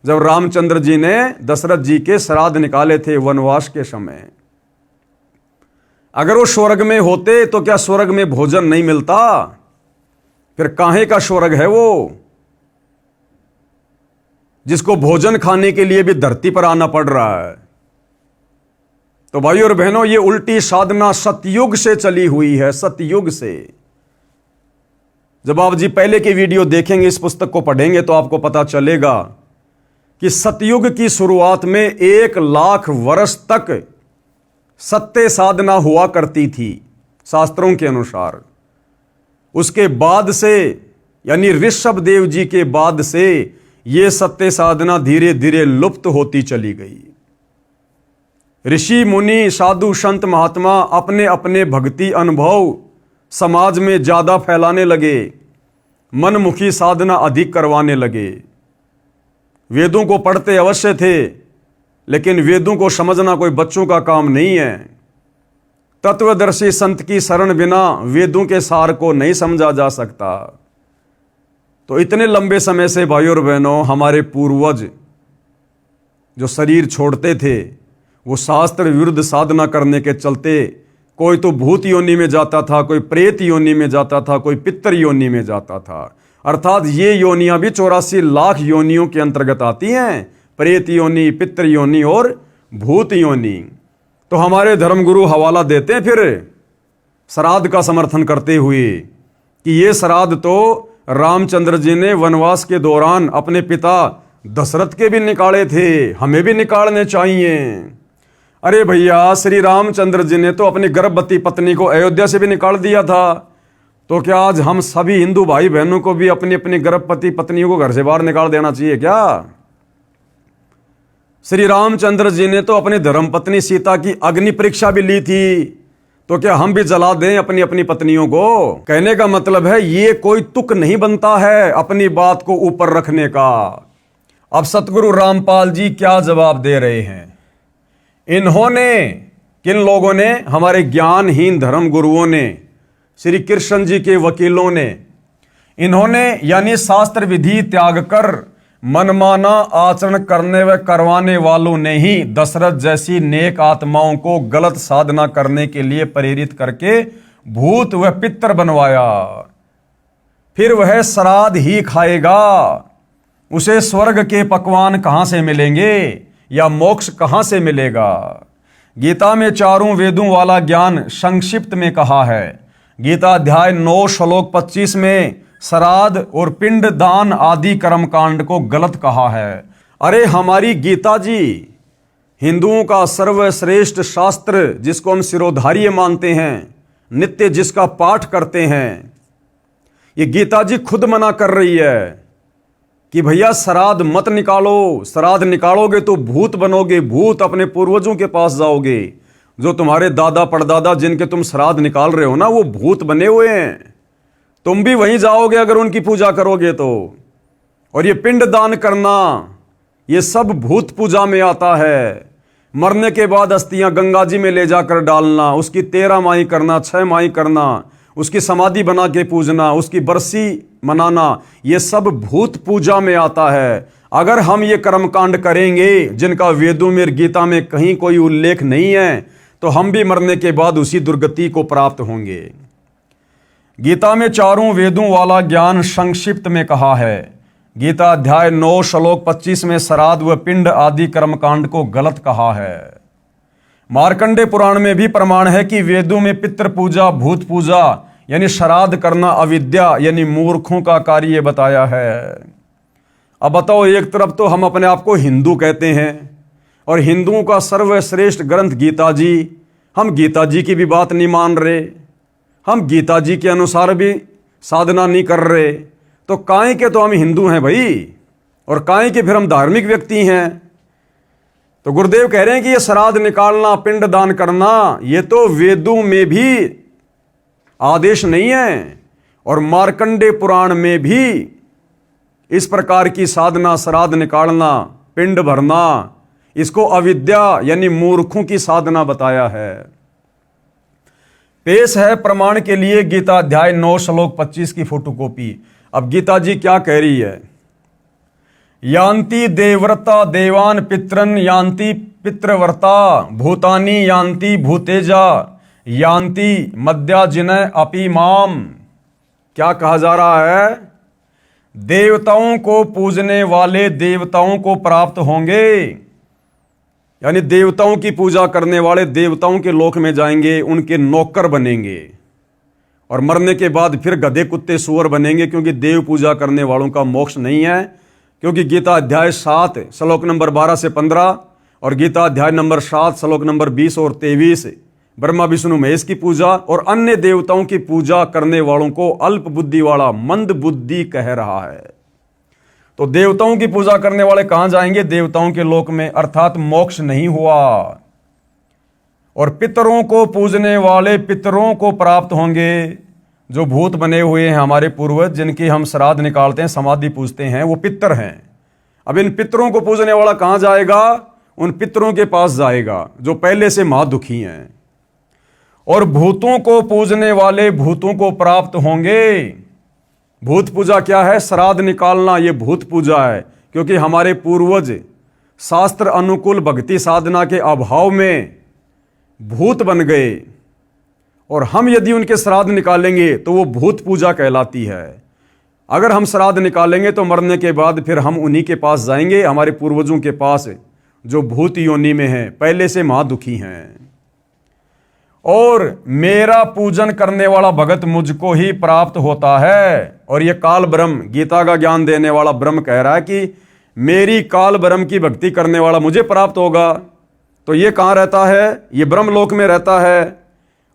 जब रामचंद्र जी ने दशरथ जी के श्राद्ध निकाले थे वनवास के समय। अगर वो स्वर्ग में होते तो क्या स्वर्ग में भोजन नहीं मिलता? फिर काहे का स्वर्ग है वो, जिसको भोजन खाने के लिए भी धरती पर आना पड़ रहा है? तो भाइयों और बहनों, ये उल्टी साधना सतयुग से चली हुई है, सतयुग से। जब आप जी पहले की वीडियो देखेंगे, इस पुस्तक को पढ़ेंगे, तो आपको पता चलेगा कि सतयुग की शुरुआत में 1,00,000 वर्ष तक सत्य साधना हुआ करती थी शास्त्रों के अनुसार। उसके बाद से, यानी ऋषभ देव जी के बाद से, ये सत्य साधना धीरे धीरे लुप्त होती चली गई। ऋषि मुनि साधु संत महात्मा अपने अपने भक्ति अनुभव समाज में ज्यादा फैलाने लगे, मनमुखी साधना अधिक करवाने लगे। वेदों को पढ़ते अवश्य थे, लेकिन वेदों को समझना कोई बच्चों का काम नहीं है। तत्वदर्शी संत की शरण बिना वेदों के सार को नहीं समझा जा सकता। तो इतने लंबे समय से भाइयों और बहनों, हमारे पूर्वज जो शरीर छोड़ते थे, वो शास्त्र विरुद्ध साधना करने के चलते कोई तो भूत योनि में जाता था, कोई प्रेत योनि में जाता था, कोई पितर योनि में जाता था। अर्थात ये योनियां भी 84 लाख योनियों के अंतर्गत आती हैं, प्रेत योनि, पितर योनि और भूत योनि। तो हमारे धर्मगुरु हवाला देते हैं फिर श्राद्ध का समर्थन करते हुए कि ये श्राद्ध तो रामचंद्र जी ने वनवास के दौरान अपने पिता दशरथ के भी निकाले थे, हमें भी निकालने चाहिए। अरे भैया, श्री रामचंद्र जी ने तो अपनी गर्भवती पत्नी को अयोध्या से भी निकाल दिया था, तो क्या आज हम सभी हिंदू भाई बहनों को भी अपनी अपनी गर्भवती पत्नियों को घर से बाहर निकाल देना चाहिए क्या? श्री रामचंद्र जी ने तो अपनी धर्मपत्नी सीता की अग्नि परीक्षा भी ली थी, तो क्या हम भी जला दें अपनी अपनी पत्नियों को? कहने का मतलब है, ये कोई तुक नहीं बनता है अपनी बात को ऊपर रखने का। अब सतगुरु रामपाल जी क्या जवाब दे रहे हैं? इन्होंने, किन लोगों ने? हमारे ज्ञानहीन धर्म गुरुओं ने, श्री कृष्ण जी के वकीलों ने। इन्होंने यानी शास्त्र विधि त्याग कर मनमाना आचरण करने व करवाने वालों ने ही दशरथ जैसी नेक आत्माओं को गलत साधना करने के लिए प्रेरित करके भूत व पितर बनवाया। फिर वह श्राद्ध ही खाएगा, उसे स्वर्ग के पकवान कहां से मिलेंगे या मोक्ष कहां से मिलेगा? गीता में चारों वेदों वाला ज्ञान संक्षिप्त में कहा है। गीता अध्याय 9 श्लोक 25 में श्राद्ध और पिंड दान आदि कर्मकांड को गलत कहा है। अरे हमारी गीता जी हिंदुओं का सर्वश्रेष्ठ शास्त्र, जिसको हम शिरोधार्य मानते हैं, नित्य जिसका पाठ करते हैं, ये गीता जी खुद मना कर रही है कि भैया श्राद्ध मत निकालो। श्राद्ध निकालोगे तो भूत बनोगे, भूत अपने पूर्वजों के पास जाओगे। जो तुम्हारे दादा परदादा जिनके तुम श्राद्ध निकाल रहे हो ना, वो भूत बने हुए हैं, तुम भी वहीं जाओगे अगर उनकी पूजा करोगे तो। और ये पिंड दान करना, ये सब भूत पूजा में आता है। मरने के बाद अस्थियां गंगा जी में ले जाकर डालना, उसकी 13 माही करना, 6 माही करना, उसकी समाधि बना के पूजना, उसकी बरसी मनाना, ये सब भूत पूजा में आता है। अगर हम ये कर्मकांड करेंगे जिनका वेदों में, गीता में कहीं कोई उल्लेख नहीं है, तो हम भी मरने के बाद उसी दुर्गति को प्राप्त होंगे। गीता में चारों वेदों वाला ज्ञान संक्षिप्त में कहा है। गीता अध्याय 9 श्लोक 25 में श्राद्ध व पिंड आदि कर्मकांड को गलत कहा है। मार्कंडे पुराण में भी प्रमाण है कि वेदों में पितृ पूजा, भूत पूजा यानी श्राद्ध करना अविद्या यानी मूर्खों का कार्य बताया है। अब बताओ, एक तरफ तो हम अपने आप को हिंदू कहते हैं और हिंदुओं का सर्वश्रेष्ठ ग्रंथ गीता जी, हम गीता जी की भी बात नहीं मान रहे, हम गीता जी के अनुसार भी साधना नहीं कर रहे, तो काहे के तो हम हिंदू हैं भाई, और काहे के फिर हम धार्मिक व्यक्ति हैं। तो गुरुदेव कह रहे हैं कि ये श्राद्ध निकालना, पिंड दान करना, ये तो वेदों में भी आदेश नहीं है और मार्कंडे पुराण में भी इस प्रकार की साधना, श्राद्ध निकालना, पिंड भरना, इसको अविद्या यानी मूर्खों की साधना बताया है। पेश है प्रमाण के लिए गीता अध्याय 9 श्लोक 25 की फोटोकॉपी। अब गीता जी क्या कह रही है? यान्ति देवव्रता देवान पितरन यान्ति पितृव्रता भूतानि यान्ति भूतेजा यान्ति मद्याजिनय अपि माम। क्या कहा जा रहा है? देवताओं को पूजने वाले देवताओं को प्राप्त होंगे, यानी देवताओं की पूजा करने वाले देवताओं के लोक में जाएंगे, उनके नौकर बनेंगे और मरने के बाद फिर गधे कुत्ते सूअर बनेंगे, क्योंकि देव पूजा करने वालों का मोक्ष नहीं है। क्योंकि गीता अध्याय 7 श्लोक नंबर 12 से 15 और गीता अध्याय नंबर 7 श्लोक नंबर 20 और 23 ब्रह्मा विष्णु महेश की पूजा और अन्य देवताओं की पूजा करने वालों को अल्प बुद्धि वाला, मंद बुद्धि कह रहा है। तो देवताओं की पूजा करने वाले कहां जाएंगे? देवताओं के लोक में, अर्थात मोक्ष नहीं हुआ। और पितरों को पूजने वाले पितरों को प्राप्त होंगे। जो भूत बने हुए हैं हमारे पूर्वज, जिनकी हम श्राद्ध निकालते हैं, समाधि पूजते हैं, वो पितर हैं। अब इन पितरों को पूजने वाला कहां जाएगा? उन पितरों के पास जाएगा जो पहले से महादुखी हैं। और भूतों को पूजने वाले भूतों को प्राप्त होंगे। भूत पूजा क्या है? श्राद्ध निकालना, ये भूत पूजा है। क्योंकि हमारे पूर्वज शास्त्र अनुकूल भक्ति साधना के अभाव में भूत बन गए, और हम यदि उनके श्राद्ध निकालेंगे तो वो भूत पूजा कहलाती है। अगर हम श्राद्ध निकालेंगे तो मरने के बाद फिर हम उन्हीं के पास जाएंगे, हमारे पूर्वजों के पास जो भूत योनि में हैं, पहले से महादुखी हैं। और मेरा पूजन करने वाला भगत मुझको ही प्राप्त होता है। और ये काल ब्रह्म, गीता का ज्ञान देने वाला ब्रह्म कह रहा है कि मेरी काल ब्रह्म की भक्ति करने वाला मुझे प्राप्त होगा। तो ये कहाँ रहता है? ये ब्रह्मलोक में रहता है।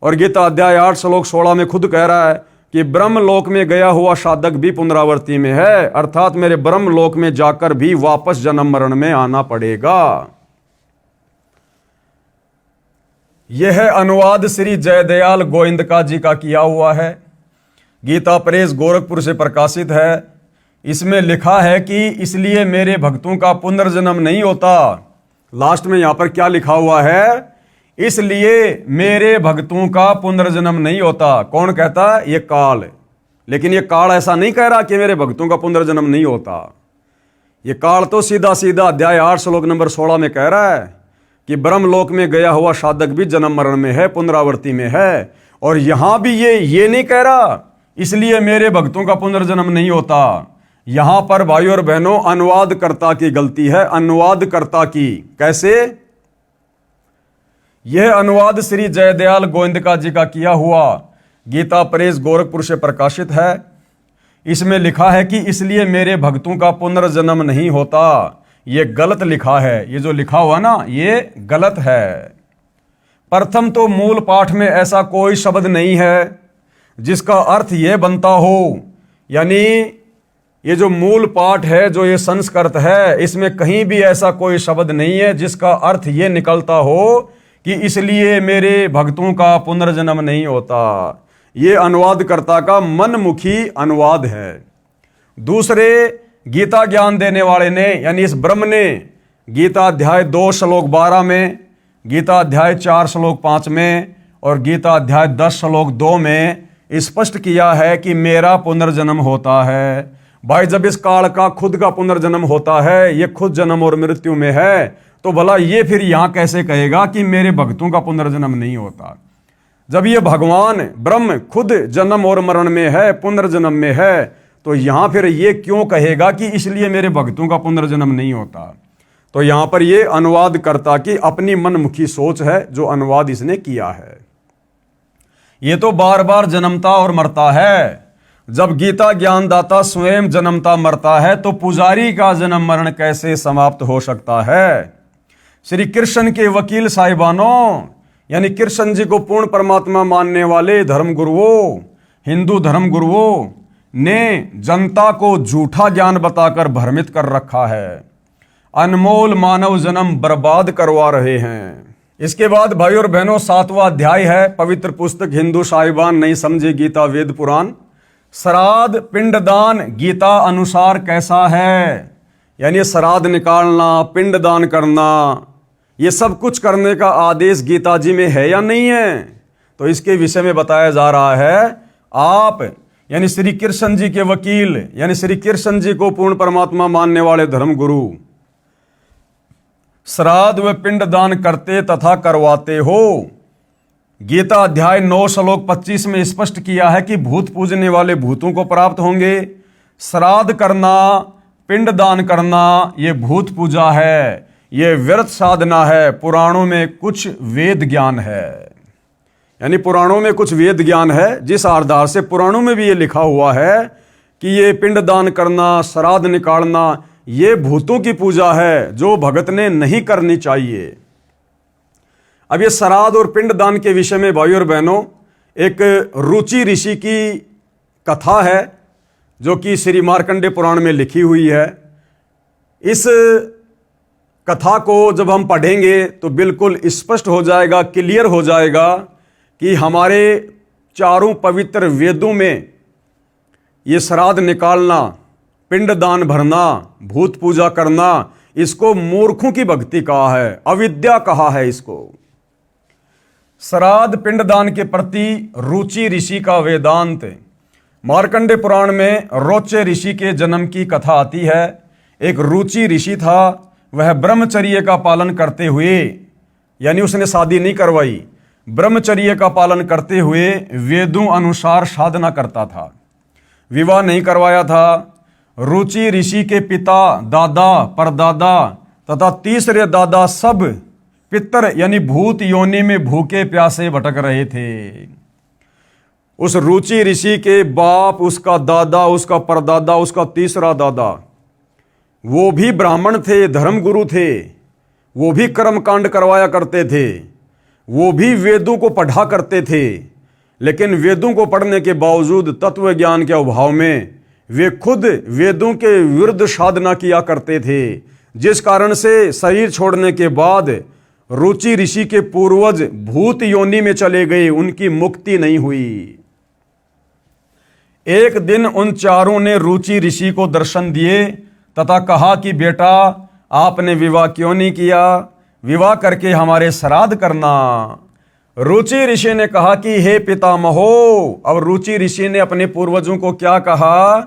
और गीता अध्याय 8 श्लोक 16 में खुद कह रहा है कि ब्रह्मलोक में गया हुआ साधक भी पुनरावृत्ति में है, अर्थात मेरे ब्रह्मलोक में जाकर भी वापस जन्म मरण में आना पड़ेगा। यह अनुवाद श्री जयदयाल गोविंदका जी का किया हुआ है। गीता प्रेस गोरखपुर से प्रकाशित है। इसमें लिखा है कि इसलिए मेरे भक्तों का पुनर्जन्म नहीं होता। लास्ट में यहां पर क्या लिखा हुआ है? इसलिए मेरे भक्तों का पुनर्जन्म नहीं होता। कौन कहता है? ये काल। लेकिन ये काल ऐसा नहीं कह रहा कि मेरे भक्तों का पुनर्जन्म नहीं होता। ये काल तो सीधा सीधा अध्याय 8 श्लोक नंबर 16 में कह रहा है कि ब्रह्मलोक में गया हुआ साधक भी जन्म मरण में है, पुनरावृत्ति में है। और यहां भी ये नहीं कह रहा इसलिए मेरे भक्तों का पुनर्जन्म नहीं होता। यहां पर भाइयों और बहनों अनुवादकर्ता की गलती है, अनुवादकर्ता की। कैसे? यह अनुवाद श्री जयदयाल गोविंदका जी का किया हुआ गीता प्रेस गोरखपुर से प्रकाशित है। इसमें लिखा है कि इसलिए मेरे भक्तों का पुनर्जन्म नहीं होता। यह गलत लिखा है। ये जो लिखा हुआ ना, ये गलत है। प्रथम तो मूल पाठ में ऐसा कोई शब्द नहीं है जिसका अर्थ यह बनता हो, यानी ये जो मूल पाठ है, जो ये संस्कृत है, इसमें कहीं भी ऐसा कोई शब्द नहीं है जिसका अर्थ ये निकलता हो कि इसलिए मेरे भक्तों का पुनर्जन्म नहीं होता। ये अनुवादकर्ता का मनमुखी अनुवाद है। दूसरे गीता ज्ञान देने वाले ने, यानी इस ब्रह्म ने, गीता अध्याय 2 श्लोक 12 में, गीता अध्याय 4 श्लोक 5 में और गीता अध्याय 10 श्लोक 2 में स्पष्ट किया है कि मेरा पुनर्जन्म होता है। भाई जब इस काल का खुद का पुनर्जन्म होता है, ये खुद जन्म और मृत्यु में है, तो भला ये फिर यहां कैसे कहेगा कि मेरे भक्तों का पुनर्जन्म नहीं होता? जब ये भगवान ब्रह्म खुद जन्म और मरण में है, पुनर्जन्म में है, तो यहां फिर ये क्यों कहेगा कि इसलिए मेरे भक्तों का पुनर्जन्म नहीं होता? तो यहां पर ये अनुवादकर्ता की अपनी मनमुखी सोच है जो अनुवाद इसने किया है। ये तो बार बार जन्मता और मरता है। जब गीता ज्ञानदाता स्वयं जन्मता मरता है तो पुजारी का जन्म मरण कैसे समाप्त हो सकता है? श्री कृष्ण के वकील साहिबानों, यानी कृष्ण जी को पूर्ण परमात्मा मानने वाले धर्मगुरुओं, हिंदू धर्मगुरुओं ने जनता को झूठा ज्ञान बताकर भ्रमित कर रखा है, अनमोल मानव जन्म बर्बाद करवा रहे हैं। इसके बाद भाई और बहनों 7वां अध्याय है, पवित्र पुस्तक हिंदू साहिबान नहीं समझे गीता वेद पुराण। श्राद्ध पिंडदान गीता अनुसार कैसा है? यानी श्राद्ध निकालना, पिंडदान करना, ये सब कुछ करने का आदेश गीता जी में है या नहीं है? तो इसके विषय में बताया जा रहा है। आप यानी श्री कृष्ण जी के वकील, यानी श्री कृष्ण जी को पूर्ण परमात्मा मानने वाले धर्मगुरु श्राद्ध व पिंडदान करते तथा करवाते हो। गीता अध्याय 9 श्लोक 25 में स्पष्ट किया है कि भूत पूजने वाले भूतों को प्राप्त होंगे। श्राद्ध करना, पिंडदान करना ये भूत पूजा है, ये व्यर्थ साधना है। पुराणों में कुछ वेद ज्ञान है, यानी पुराणों में कुछ वेद ज्ञान है, जिस आधार से पुराणों में भी ये लिखा हुआ है कि ये पिंडदान करना, श्राद्ध निकालना ये भूतों की पूजा है जो भगत ने नहीं करनी चाहिए। अब ये श्राद्ध और पिंडदान के विषय में भाई और बहनों एक रुचि ऋषि की कथा है जो कि श्री मार्कंडेय पुराण में लिखी हुई है। इस कथा को जब हम पढ़ेंगे तो बिल्कुल स्पष्ट हो जाएगा, क्लियर हो जाएगा कि हमारे चारों पवित्र वेदों में ये श्राद्ध निकालना, पिंडदान भरना, भूत पूजा करना, इसको मूर्खों की भक्ति कहा है, अविद्या कहा है इसको। श्राद्ध पिंडदान के प्रति रुचि ऋषि का वेदांत। मार्कंडेय पुराण में रोचे ऋषि के जन्म की कथा आती है। एक रुचि ऋषि था, वह ब्रह्मचर्य का पालन करते हुए, यानी उसने शादी नहीं करवाई, ब्रह्मचर्य का पालन करते हुए वेदों अनुसार साधना करता था, विवाह नहीं करवाया था। रुचि ऋषि के पिता, दादा, परदादा तथा तीसरे दादा सब पितर यानी भूत योनि में भूखे प्यासे भटक रहे थे। उस रुचि ऋषि के बाप, उसका दादा, उसका परदादा, उसका तीसरा दादा, वो भी ब्राह्मण थे, धर्मगुरु थे, वो भी कर्मकांड करवाया करते थे, वो भी वेदों को पढ़ा करते थे। लेकिन वेदों को पढ़ने के बावजूद तत्व ज्ञान के अभाव में वे खुद वेदों के विरुद्ध साधना किया करते थे, जिस कारण से शरीर छोड़ने के बाद रुचि ऋषि के पूर्वज भूत योनि में चले गए, उनकी मुक्ति नहीं हुई। एक दिन उन चारों ने रुचि ऋषि को दर्शन दिए तथा कहा कि बेटा, आपने विवाह क्यों नहीं किया? विवाह करके हमारे श्राद्ध करना। रुचि ऋषि ने कहा कि हे पितामहो। अब रुचि ऋषि ने अपने पूर्वजों को क्या कहा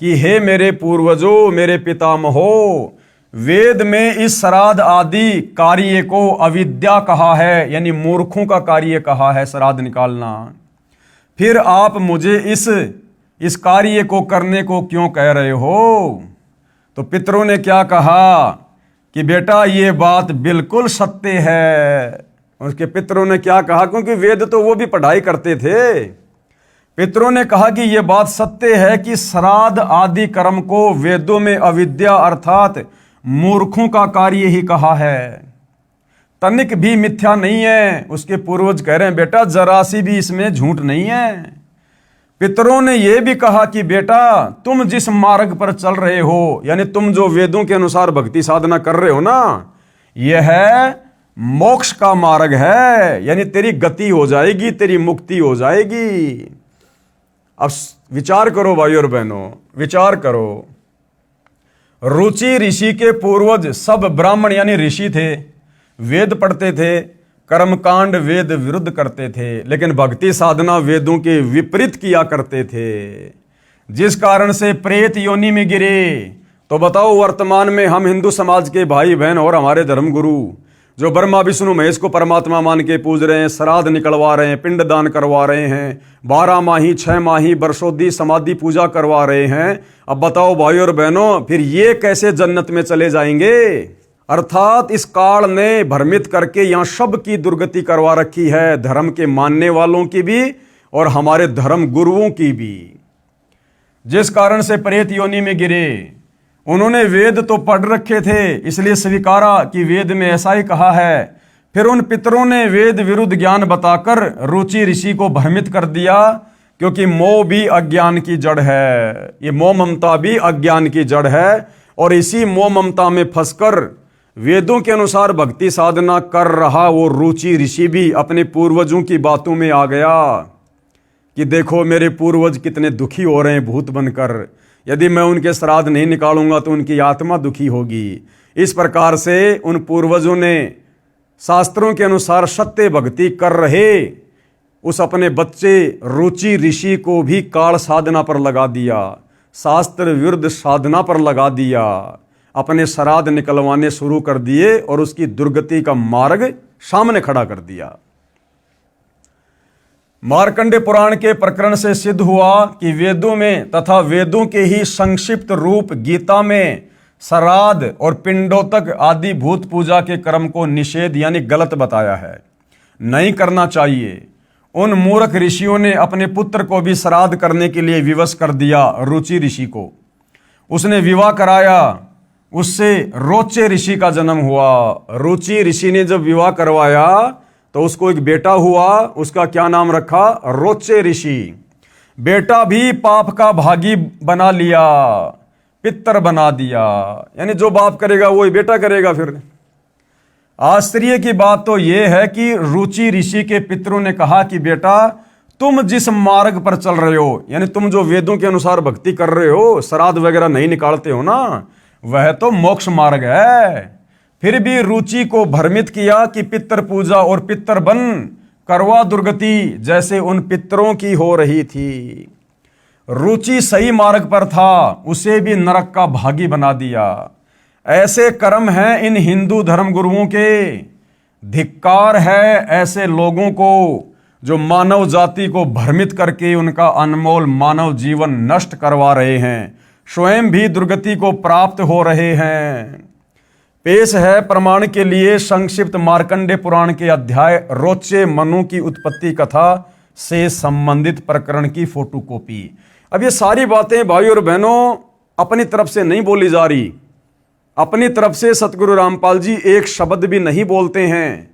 कि हे मेरे पूर्वजों, मेरे पितामहो, वेद में इस श्राद्ध आदि कार्य को अविद्या कहा है, यानी मूर्खों का कार्य कहा है श्राद्ध निकालना। फिर आप मुझे इस कार्य को करने को क्यों कह रहे हो? तो पितरों ने क्या कहा कि बेटा ये बात बिल्कुल सत्य है। उसके पितरों ने क्या कहा, क्योंकि वेद तो वो भी पढ़ाई करते थे। पितरों ने कहा कि यह बात सत्य है कि श्राद्ध आदि कर्म को वेदों में अविद्या अर्थात मूर्खों का कार्य ही कहा है, तनिक भी मिथ्या नहीं है। उसके पूर्वज कह रहे हैं बेटा जरा सी भी इसमें झूठ नहीं है। पितरों ने यह भी कहा कि बेटा तुम जिस मार्ग पर चल रहे हो, यानी तुम जो वेदों के अनुसार भक्ति साधना कर रहे हो ना, यह है मोक्ष का मार्ग है, यानी तेरी गति हो जाएगी, तेरी मुक्ति हो जाएगी। अब विचार करो भाई और बहनों, विचार करो। रुचि ऋषि के पूर्वज सब ब्राह्मण यानी ऋषि थे, वेद पढ़ते थे, कर्मकांड वेद विरुद्ध करते थे, लेकिन भक्ति साधना वेदों के विपरीत किया करते थे, जिस कारण से प्रेत योनि में गिरे। तो बताओ, वर्तमान में हम हिंदू समाज के भाई बहन और हमारे धर्मगुरु जो ब्रह्मा विष्णु महेश को परमात्मा मान के पूज रहे हैं, श्राद्ध निकलवा रहे हैं, पिंड दान करवा रहे हैं, 12 माही 6 माही वर्षोद्धी समाधि पूजा करवा रहे हैं, अब बताओ भाई और बहनों, फिर ये कैसे जन्नत में चले जाएंगे? अर्थात इस काल ने भ्रमित करके यहाँ सब की दुर्गति करवा रखी है, धर्म के मानने वालों की भी और हमारे धर्म गुरुओं की भी, जिस कारण से प्रेत योनि में गिरे। उन्होंने वेद तो पढ़ रखे थे, इसलिए स्वीकारा कि वेद में ऐसा ही कहा है। फिर उन पितरों ने वेद विरुद्ध ज्ञान बताकर रुचि ऋषि को भ्रमित कर दिया, क्योंकि मोह भी अज्ञान की जड़ है, ये मोह ममता भी अज्ञान की जड़ है। और इसी मोह ममता में फंसकर वेदों के अनुसार भक्ति साधना कर रहा वो रुचि ऋषि भी अपने पूर्वजों की बातों में आ गया कि देखो मेरे पूर्वज कितने दुखी हो रहे हैं भूत बनकर, यदि मैं उनके श्राद्ध नहीं निकालूंगा तो उनकी आत्मा दुखी होगी। इस प्रकार से उन पूर्वजों ने शास्त्रों के अनुसार सत्य भक्ति कर रहे उस अपने बच्चे रुचि ऋषि को भी काल साधना पर लगा दिया, शास्त्र विरुद्ध साधना पर लगा दिया, अपने श्राद्ध निकलवाने शुरू कर दिए और उसकी दुर्गति का मार्ग सामने खड़ा कर दिया। मार्कंडे पुराण के प्रकरण से सिद्ध हुआ कि वेदों में तथा वेदों के ही संक्षिप्त रूप गीता में श्राद्ध और पिंडोतक आदि भूत पूजा के कर्म को निषेध यानी गलत बताया है, नहीं करना चाहिए। उन मूर्ख ऋषियों ने अपने पुत्र को भी श्राद्ध करने के लिए विवश कर दिया। रुचि ऋषि को उसने विवाह कराया, उससे रोचे ऋषि का जन्म हुआ। रुचि ऋषि ने जब विवाह करवाया तो उसको एक बेटा हुआ, उसका क्या नाम रखा? रोचे ऋषि। बेटा भी पाप का भागी बना लिया, पितर बना दिया, यानी जो बाप करेगा वही बेटा करेगा। फिर आश्चर्य की बात तो यह है कि रुचि ऋषि के पितरों ने कहा कि बेटा तुम जिस मार्ग पर चल रहे हो, यानी तुम जो वेदों के अनुसार भक्ति कर रहे हो, श्राद्ध वगैरह नहीं निकालते हो ना, वह तो मोक्ष मार्ग है। फिर भी रुचि को भ्रमित किया कि पितर पूजा और पितर बन करवा दुर्गति जैसे उन पितरों की हो रही थी। रुचि सही मार्ग पर था, उसे भी नरक का भागी बना दिया। ऐसे कर्म हैं इन हिंदू धर्म गुरुओं के। धिक्कार है ऐसे लोगों को जो मानव जाति को भ्रमित करके उनका अनमोल मानव जीवन नष्ट करवा रहे हैं, स्वयं भी दुर्गति को प्राप्त हो रहे हैं। पेश है प्रमाण के लिए संक्षिप्त मार्कंडे पुराण के अध्याय रोचे मनु की उत्पत्ति कथा से संबंधित प्रकरण की फोटोकॉपी। अब ये सारी बातें भाई और बहनों अपनी तरफ से नहीं बोली जा रही, अपनी तरफ से सतगुरु रामपाल जी एक शब्द भी नहीं बोलते हैं।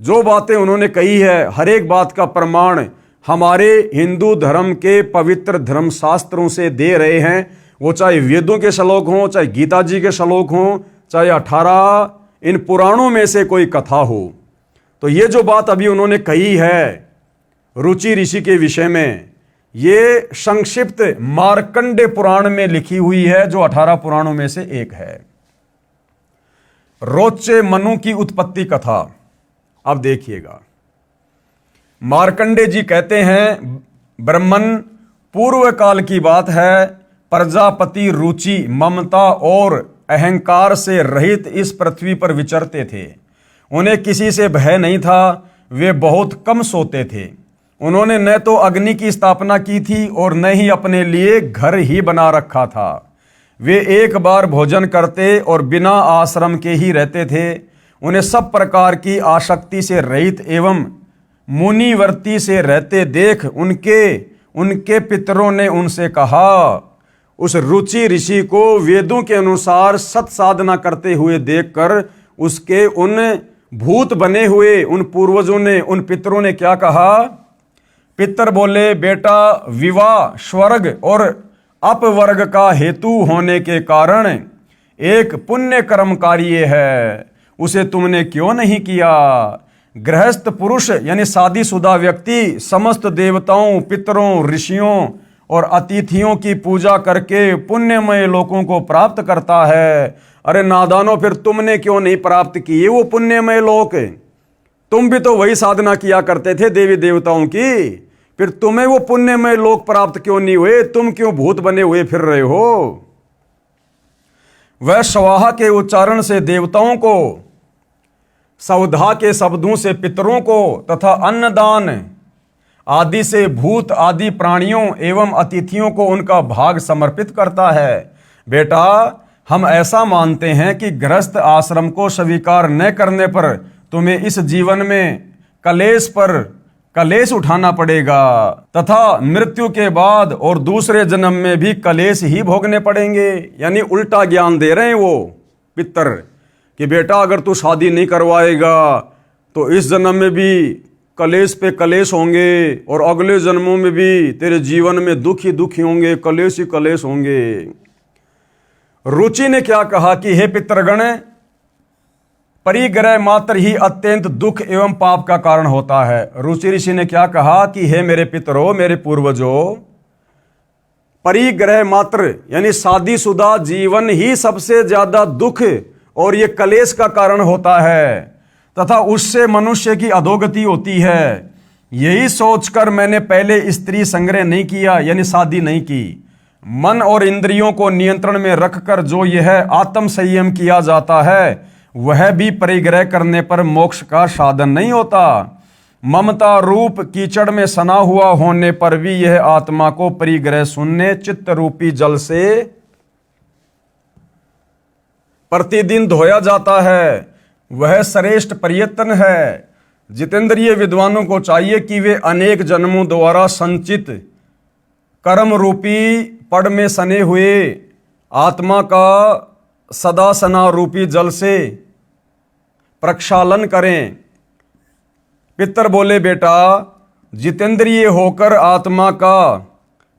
जो बातें उन्होंने कही है हर एक बात का प्रमाण हमारे हिंदू धर्म के पवित्र धर्म शास्त्रों से दे रहे हैं। वो चाहे वेदों के श्लोक हों, चाहे गीता जी के श्लोक हों, चाहे 18 इन पुराणों में से कोई कथा हो। तो ये जो बात अभी उन्होंने कही है रुचि ऋषि के विषय में, ये संक्षिप्त मार्कंडे पुराण में लिखी हुई है, जो 18 पुराणों में से एक है। रोचे मनु की उत्पत्ति कथा। अब देखिएगा, मार्कंडे जी कहते हैं ब्रह्मन पूर्व काल की बात है, प्रजापति रुचि ममता और अहंकार से रहित इस पृथ्वी पर विचरते थे। उन्हें किसी से भय नहीं था, वे बहुत कम सोते थे। उन्होंने न तो अग्नि की स्थापना की थी और न ही अपने लिए घर ही बना रखा था। वे एक बार भोजन करते और बिना आश्रम के ही रहते थे। उन्हें सब प्रकार की आसक्ति से रहित एवं मुनिवर्ती से रहते देख उनके पितरों ने उनसे कहा, उस रुचि ऋषि को वेदों के अनुसार सत साधना करते हुए देखकर उसके उन भूत बने हुए उन पूर्वजों ने, उन पितरों ने क्या कहा? पितर बोले, बेटा विवाह स्वर्ग और अपवर्ग का हेतु होने के कारण एक पुण्य कर्म कार्य है, उसे तुमने क्यों नहीं किया? गृहस्थ पुरुष यानी शादीशुदा व्यक्ति समस्त देवताओं, पितरों, ऋषियों और अतिथियों की पूजा करके पुण्यमय लोकों को प्राप्त करता है। अरे नादानो, फिर तुमने क्यों नहीं प्राप्त किए वो पुण्यमय लोक? तुम भी तो वही साधना किया करते थे देवी देवताओं की, फिर तुम्हें वो पुण्यमय लोक प्राप्त क्यों नहीं हुए? तुम क्यों भूत बने हुए फिर रहे हो? वह स्वाहा के उच्चारण से देवताओं को, सवधा के शब्दों से पितरों को तथा अन्नदान आदि से भूत आदि प्राणियों एवं अतिथियों को उनका भाग समर्पित करता है। बेटा, हम ऐसा मानते हैं कि गृहस्थ आश्रम को स्वीकार न करने पर तुम्हें इस जीवन में कलेश पर कलेश उठाना पड़ेगा तथा मृत्यु के बाद और दूसरे जन्म में भी कलेश ही भोगने पड़ेंगे। यानी उल्टा ज्ञान दे रहे हैं वो पितर कि बेटा, अगर तू शादी नहीं करवाएगा तो इस जन्म में भी कलेश पे कलेश होंगे और अगले जन्मों में भी तेरे जीवन में दुख ही दुख होंगे, कलेश ही कलेश होंगे। रुचि ने क्या कहा कि हे पितरगण, परिग्रह मात्र ही अत्यंत दुख एवं पाप का कारण होता है। रुचि ऋषि ने क्या कहा कि हे मेरे पितरों, मेरे पूर्वजों, परिग्रह मात्र यानी शादीशुदा जीवन ही सबसे ज्यादा दुख और ये कलेश का कारण होता है तथा उससे मनुष्य की अधोगति होती है। यही सोचकर मैंने पहले स्त्री संग्रह नहीं किया, यानी शादी नहीं की। मन और इंद्रियों को नियंत्रण में रखकर जो यह आत्म संयम किया जाता है वह भी परिग्रह करने पर मोक्ष का साधन नहीं होता। ममता रूप कीचड़ में सना हुआ होने पर भी यह आत्मा को परिग्रह शून्य चित्त रूपी जल से प्रतिदिन धोया जाता है। वह श्रेष्ठ प्रयत्न है। जितेंद्रिय विद्वानों को चाहिए कि वे अनेक जन्मों द्वारा संचित कर्म रूपी पड़ में सने हुए आत्मा का सदा सना रूपी जल से प्रक्षालन करें। पितर बोले, बेटा, जितेंद्रिय होकर आत्मा का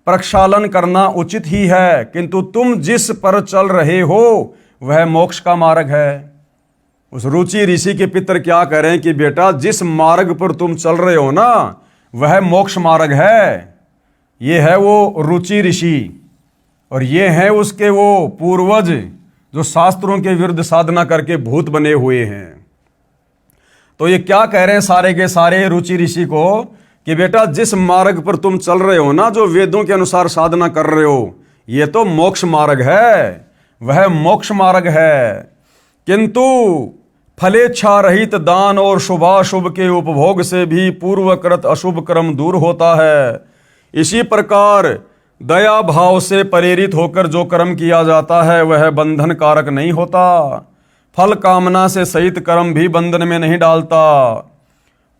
प्रक्षालन करना उचित ही है, किंतु तुम जिस पर चल रहे हो वह मोक्ष का मार्ग है। उस रुचि ऋषि के पितर क्या कह रहे हैं कि बेटा, जिस मार्ग पर तुम चल रहे हो ना वह मोक्ष मार्ग है। ये है वो रुचि ऋषि और ये है उसके वो पूर्वज जो शास्त्रों के विरुद्ध साधना करके भूत बने हुए हैं। तो ये क्या कह रहे हैं सारे के सारे रुचि ऋषि को कि बेटा, जिस मार्ग पर तुम चल रहे हो ना, जो वेदों के अनुसार साधना कर रहे हो, ये तो मोक्ष मार्ग है, वह मोक्ष मार्ग है। किंतु फलेच्छा रहित दान और शुभाशुभ के उपभोग से भी पूर्वकृत अशुभ कर्म दूर होता है। इसी प्रकार दया भाव से प्रेरित होकर जो कर्म किया जाता है वह बंधन कारक नहीं होता। फल कामना से सहित कर्म भी बंधन में नहीं डालता।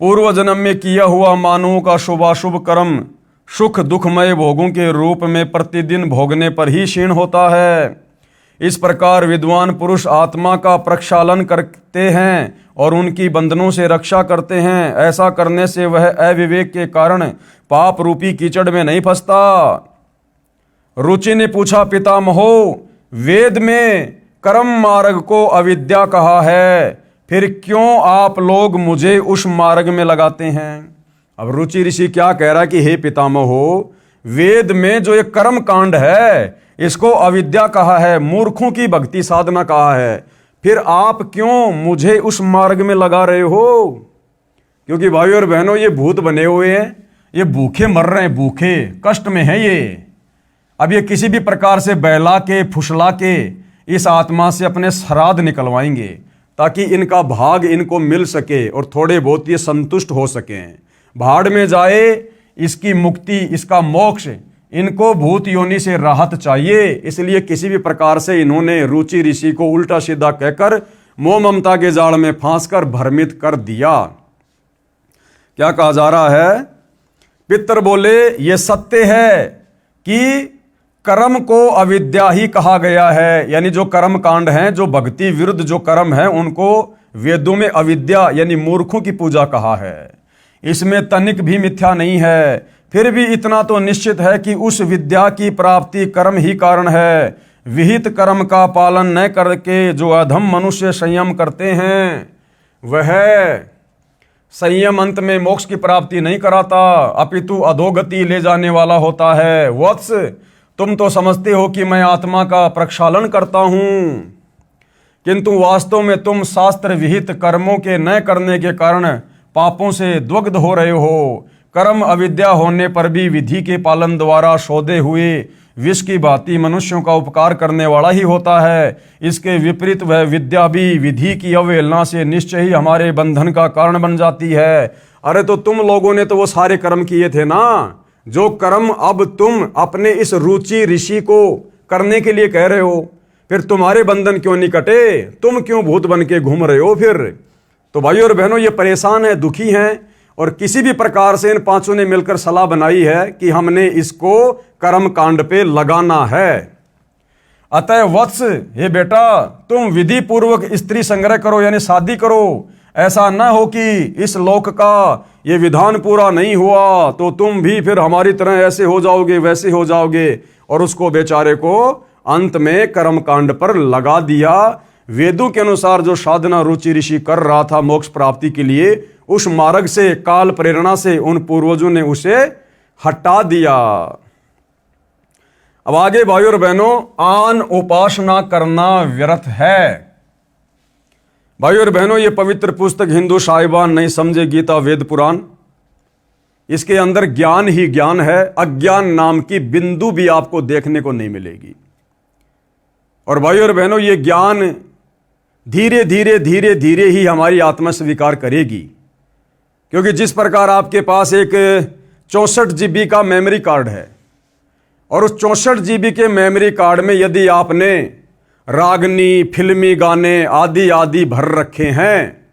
पूर्व जन्म में किया हुआ मानवों का शुभाशुभ कर्म सुख दुखमय भोगों के रूप में प्रतिदिन भोगने पर ही क्षीण होता है। इस प्रकार विद्वान पुरुष आत्मा का प्रक्षालन करते हैं और उनकी बंधनों से रक्षा करते हैं। ऐसा करने से वह अविवेक के कारण पाप रूपी कीचड़ में नहीं फंसता। रुचि ने पूछा, पितामहो, वेद में कर्म मार्ग को अविद्या कहा है, फिर क्यों आप लोग मुझे उस मार्ग में लगाते हैं? अब रुचि ऋषि क्या कह रहा है कि हे पितामहो, वेद में जो ये कर्म कांड है इसको अविद्या कहा है, मूर्खों की भक्ति साधना कहा है, फिर आप क्यों मुझे उस मार्ग में लगा रहे हो? क्योंकि भाई और बहनों, ये भूत बने हुए हैं, ये भूखे मर रहे हैं, भूखे कष्ट में है ये। अब ये किसी भी प्रकार से बहला के फुसला के इस आत्मा से अपने श्राद्ध निकलवाएंगे ताकि इनका भाग इनको मिल सके और थोड़े बहुत ये संतुष्ट हो सकें। भाड़ में जाए, इसकी मुक्ति, इसका मोक्ष, इनको भूत योनि से राहत चाहिए। इसलिए किसी भी प्रकार से इन्होंने रुचि ऋषि को उल्टा सीधा कहकर मोह ममता के जाल में फांसकर भ्रमित कर दिया। क्या कहा जा रहा है? पितर बोले, ये सत्य है कि कर्म को अविद्या ही कहा गया है। यानी जो कर्म कांड हैं, जो भक्ति विरुद्ध जो कर्म है, उनको वेदों में अविद्या यानी मूर्खों की पूजा कहा है। इसमें तनिक भी मिथ्या नहीं है। फिर भी इतना तो निश्चित है कि उस विद्या की प्राप्ति कर्म ही कारण है। विहित कर्म का पालन न करके जो अधम मनुष्य संयम करते हैं वह संयम अंत में मोक्ष की प्राप्ति नहीं कराता, अपितु अधोगति ले जाने वाला होता है। वत्स, तुम तो समझते हो कि मैं आत्मा का प्रक्षालन करता हूं, किंतु वास्तव में तुम शास्त्र विहित कर्मों के न करने के कारण पापों से द्वग्ध हो रहे हो। कर्म अविद्या होने पर भी विधि के पालन द्वारा शोधे हुए विष की भांति मनुष्यों का उपकार करने वाला ही होता है। इसके विपरीत वह विद्या भी विधि की अवहेलना से निश्चय ही हमारे बंधन का कारण बन जाती है। अरे तो तुम लोगों ने तो वो सारे कर्म किए थे ना, जो कर्म अब तुम अपने इस रुचि ऋषि को करने के लिए कह रहे हो, फिर तुम्हारे बंधन क्यों नहीं कटे? तुम क्यों भूत बन के घूम रहे हो फिर? तो भाइयों और बहनों, ये परेशान है, दुखी हैं, और किसी भी प्रकार से इन पांचों ने मिलकर सलाह बनाई है कि हमने इसको कर्म कांड पे लगाना है। अतः वत्स, हे बेटा, तुम विधि पूर्वक स्त्री संग्रह करो, यानी शादी करो। ऐसा न हो कि इस लोक का ये विधान पूरा नहीं हुआ तो तुम भी फिर हमारी तरह ऐसे हो जाओगे, वैसे हो जाओगे। और उसको बेचारे को अंत में कर्म कांड पर लगा दिया। वेदों के अनुसार जो साधना रुचि ऋषि कर रहा था मोक्ष प्राप्ति के लिए, उस मार्ग से, काल प्रेरणा से उन पूर्वजों ने उसे हटा दिया। अब आगे भाइयों और बहनों, आन उपासना करना व्यर्थ है। भाइयों और बहनों, ये पवित्र पुस्तक हिंदू साहिबान नहीं समझे गीता वेद पुराण, इसके अंदर ज्ञान ही ज्ञान है। अज्ञान नाम की बिंदु भी आपको देखने को नहीं मिलेगी। और भाइयों और बहनों, ये ज्ञान धीरे धीरे धीरे धीरे ही हमारी आत्मा स्वीकार करेगी। क्योंकि जिस प्रकार आपके पास एक 64 GB का मेमोरी कार्ड है, और उस 64 GB के मेमोरी कार्ड में यदि आपने रागनी, फिल्मी गाने आदि आदि भर रखे हैं,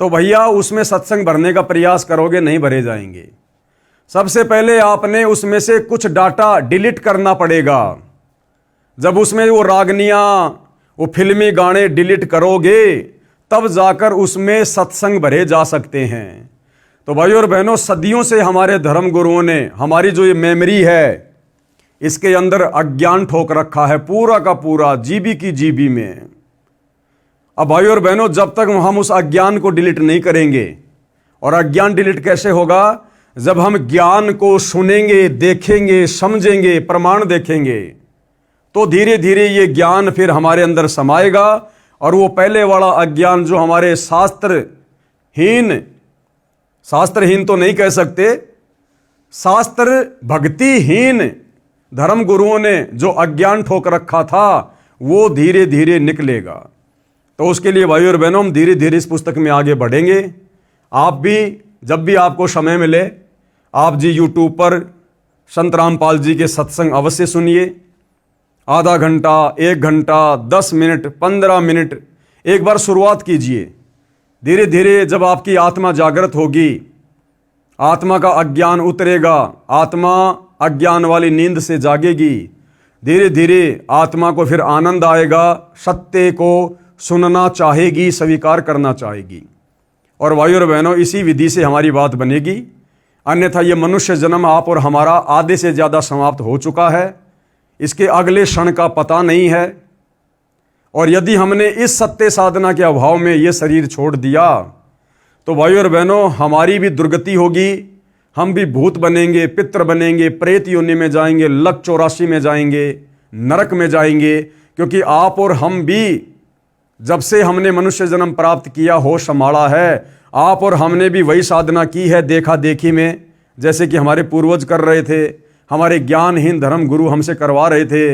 तो भैया उसमें सत्संग भरने का प्रयास करोगे, नहीं भरे जाएंगे। सबसे पहले आपने उसमें से कुछ डाटा डिलीट करना पड़ेगा। जब उसमें वो रागनियां, वो फिल्मी गाने डिलीट करोगे, तब जाकर उसमें सत्संग भरे जा सकते हैं। तो भाइयों और बहनों, सदियों से हमारे धर्म गुरुओं ने हमारी जो ये मेमोरी है, इसके अंदर अज्ञान ठोक रखा है, पूरा का पूरा, जीबी की जीबी में। अब भाइयों और बहनों, जब तक हम उस अज्ञान को डिलीट नहीं करेंगे, और अज्ञान डिलीट कैसे होगा? जब हम ज्ञान को सुनेंगे, देखेंगे, समझेंगे, प्रमाण देखेंगे, तो धीरे धीरे ये ज्ञान फिर हमारे अंदर समाएगा। और वो पहले वाला अज्ञान जो हमारे शास्त्रहीन तो नहीं कह सकते, शास्त्र भक्तिहीन धर्म गुरुओं ने जो अज्ञान ठोक रखा था, वो धीरे धीरे निकलेगा। तो उसके लिए भाइयों और बहनों, हम धीरे धीरे इस पुस्तक में आगे बढ़ेंगे। आप भी जब भी आपको समय मिले, आप जी यूट्यूब पर संत रामपाल जी के सत्संग अवश्य सुनिए। आधा घंटा, 1 घंटा, 10 मिनट, 15 मिनट, एक बार शुरुआत कीजिए। धीरे धीरे जब आपकी आत्मा जागृत होगी, आत्मा का अज्ञान उतरेगा, आत्मा अज्ञान वाली नींद से जागेगी, धीरे धीरे आत्मा को फिर आनंद आएगा, सत्य को सुनना चाहेगी, स्वीकार करना चाहेगी। और भाइयों और बहनों, इसी विधि से हमारी बात बनेगी। अन्यथा ये मनुष्य जन्म आप और हमारा आधे से ज़्यादा समाप्त हो चुका है, इसके अगले क्षण का पता नहीं है। और यदि हमने इस सत्य साधना के अभाव में ये शरीर छोड़ दिया, तो भाइयों और बहनों, हमारी भी दुर्गति होगी। हम भी भूत बनेंगे, पितृ बनेंगे, प्रेत योनि में जाएंगे, लक 84 में जाएंगे, नरक में जाएंगे। क्योंकि आप और हम भी जब से हमने मनुष्य जन्म प्राप्त किया, होश संभाला है, आप और हमने भी वही साधना की है देखा देखी में, जैसे कि हमारे पूर्वज कर रहे थे, हमारे ज्ञानहीन धर्म गुरु हमसे करवा रहे थे।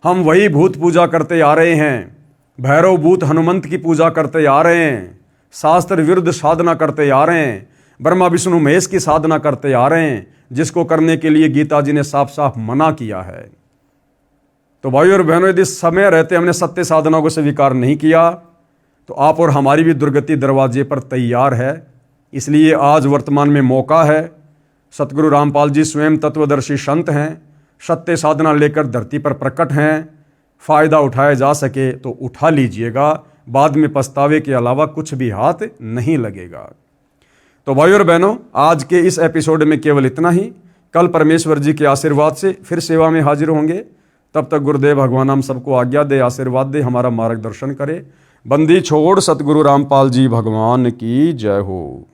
हम वही भूत पूजा करते आ रहे हैं, भैरव भूत हनुमंत की पूजा करते आ रहे हैं, शास्त्र विरुद्ध साधना करते आ रहे हैं, ब्रह्मा विष्णु महेश की साधना करते आ रहे हैं, जिसको करने के लिए गीता जी ने साफ साफ मना किया है। तो भाइयों और बहनों, यदि समय रहते हमने सत्य साधना को स्वीकार नहीं किया, तो आप और हमारी भी दुर्गति दरवाजे पर तैयार है। इसलिए आज वर्तमान में मौका है। सतगुरु रामपाल जी स्वयं तत्वदर्शी संत हैं, सत्य साधना लेकर धरती पर प्रकट हैं। फ़ायदा उठाया जा सके तो उठा लीजिएगा, बाद में पछतावे के अलावा कुछ भी हाथ नहीं लगेगा। तो भाइयों और बहनों, आज के इस एपिसोड में केवल इतना ही। कल परमेश्वर जी के आशीर्वाद से फिर सेवा में हाजिर होंगे। तब तक गुरुदेव भगवान हम सबको आज्ञा दे, आशीर्वाद दे, हमारा मार्गदर्शन करे। बंदी छोड़ सतगुरु रामपाल जी भगवान की जय हो।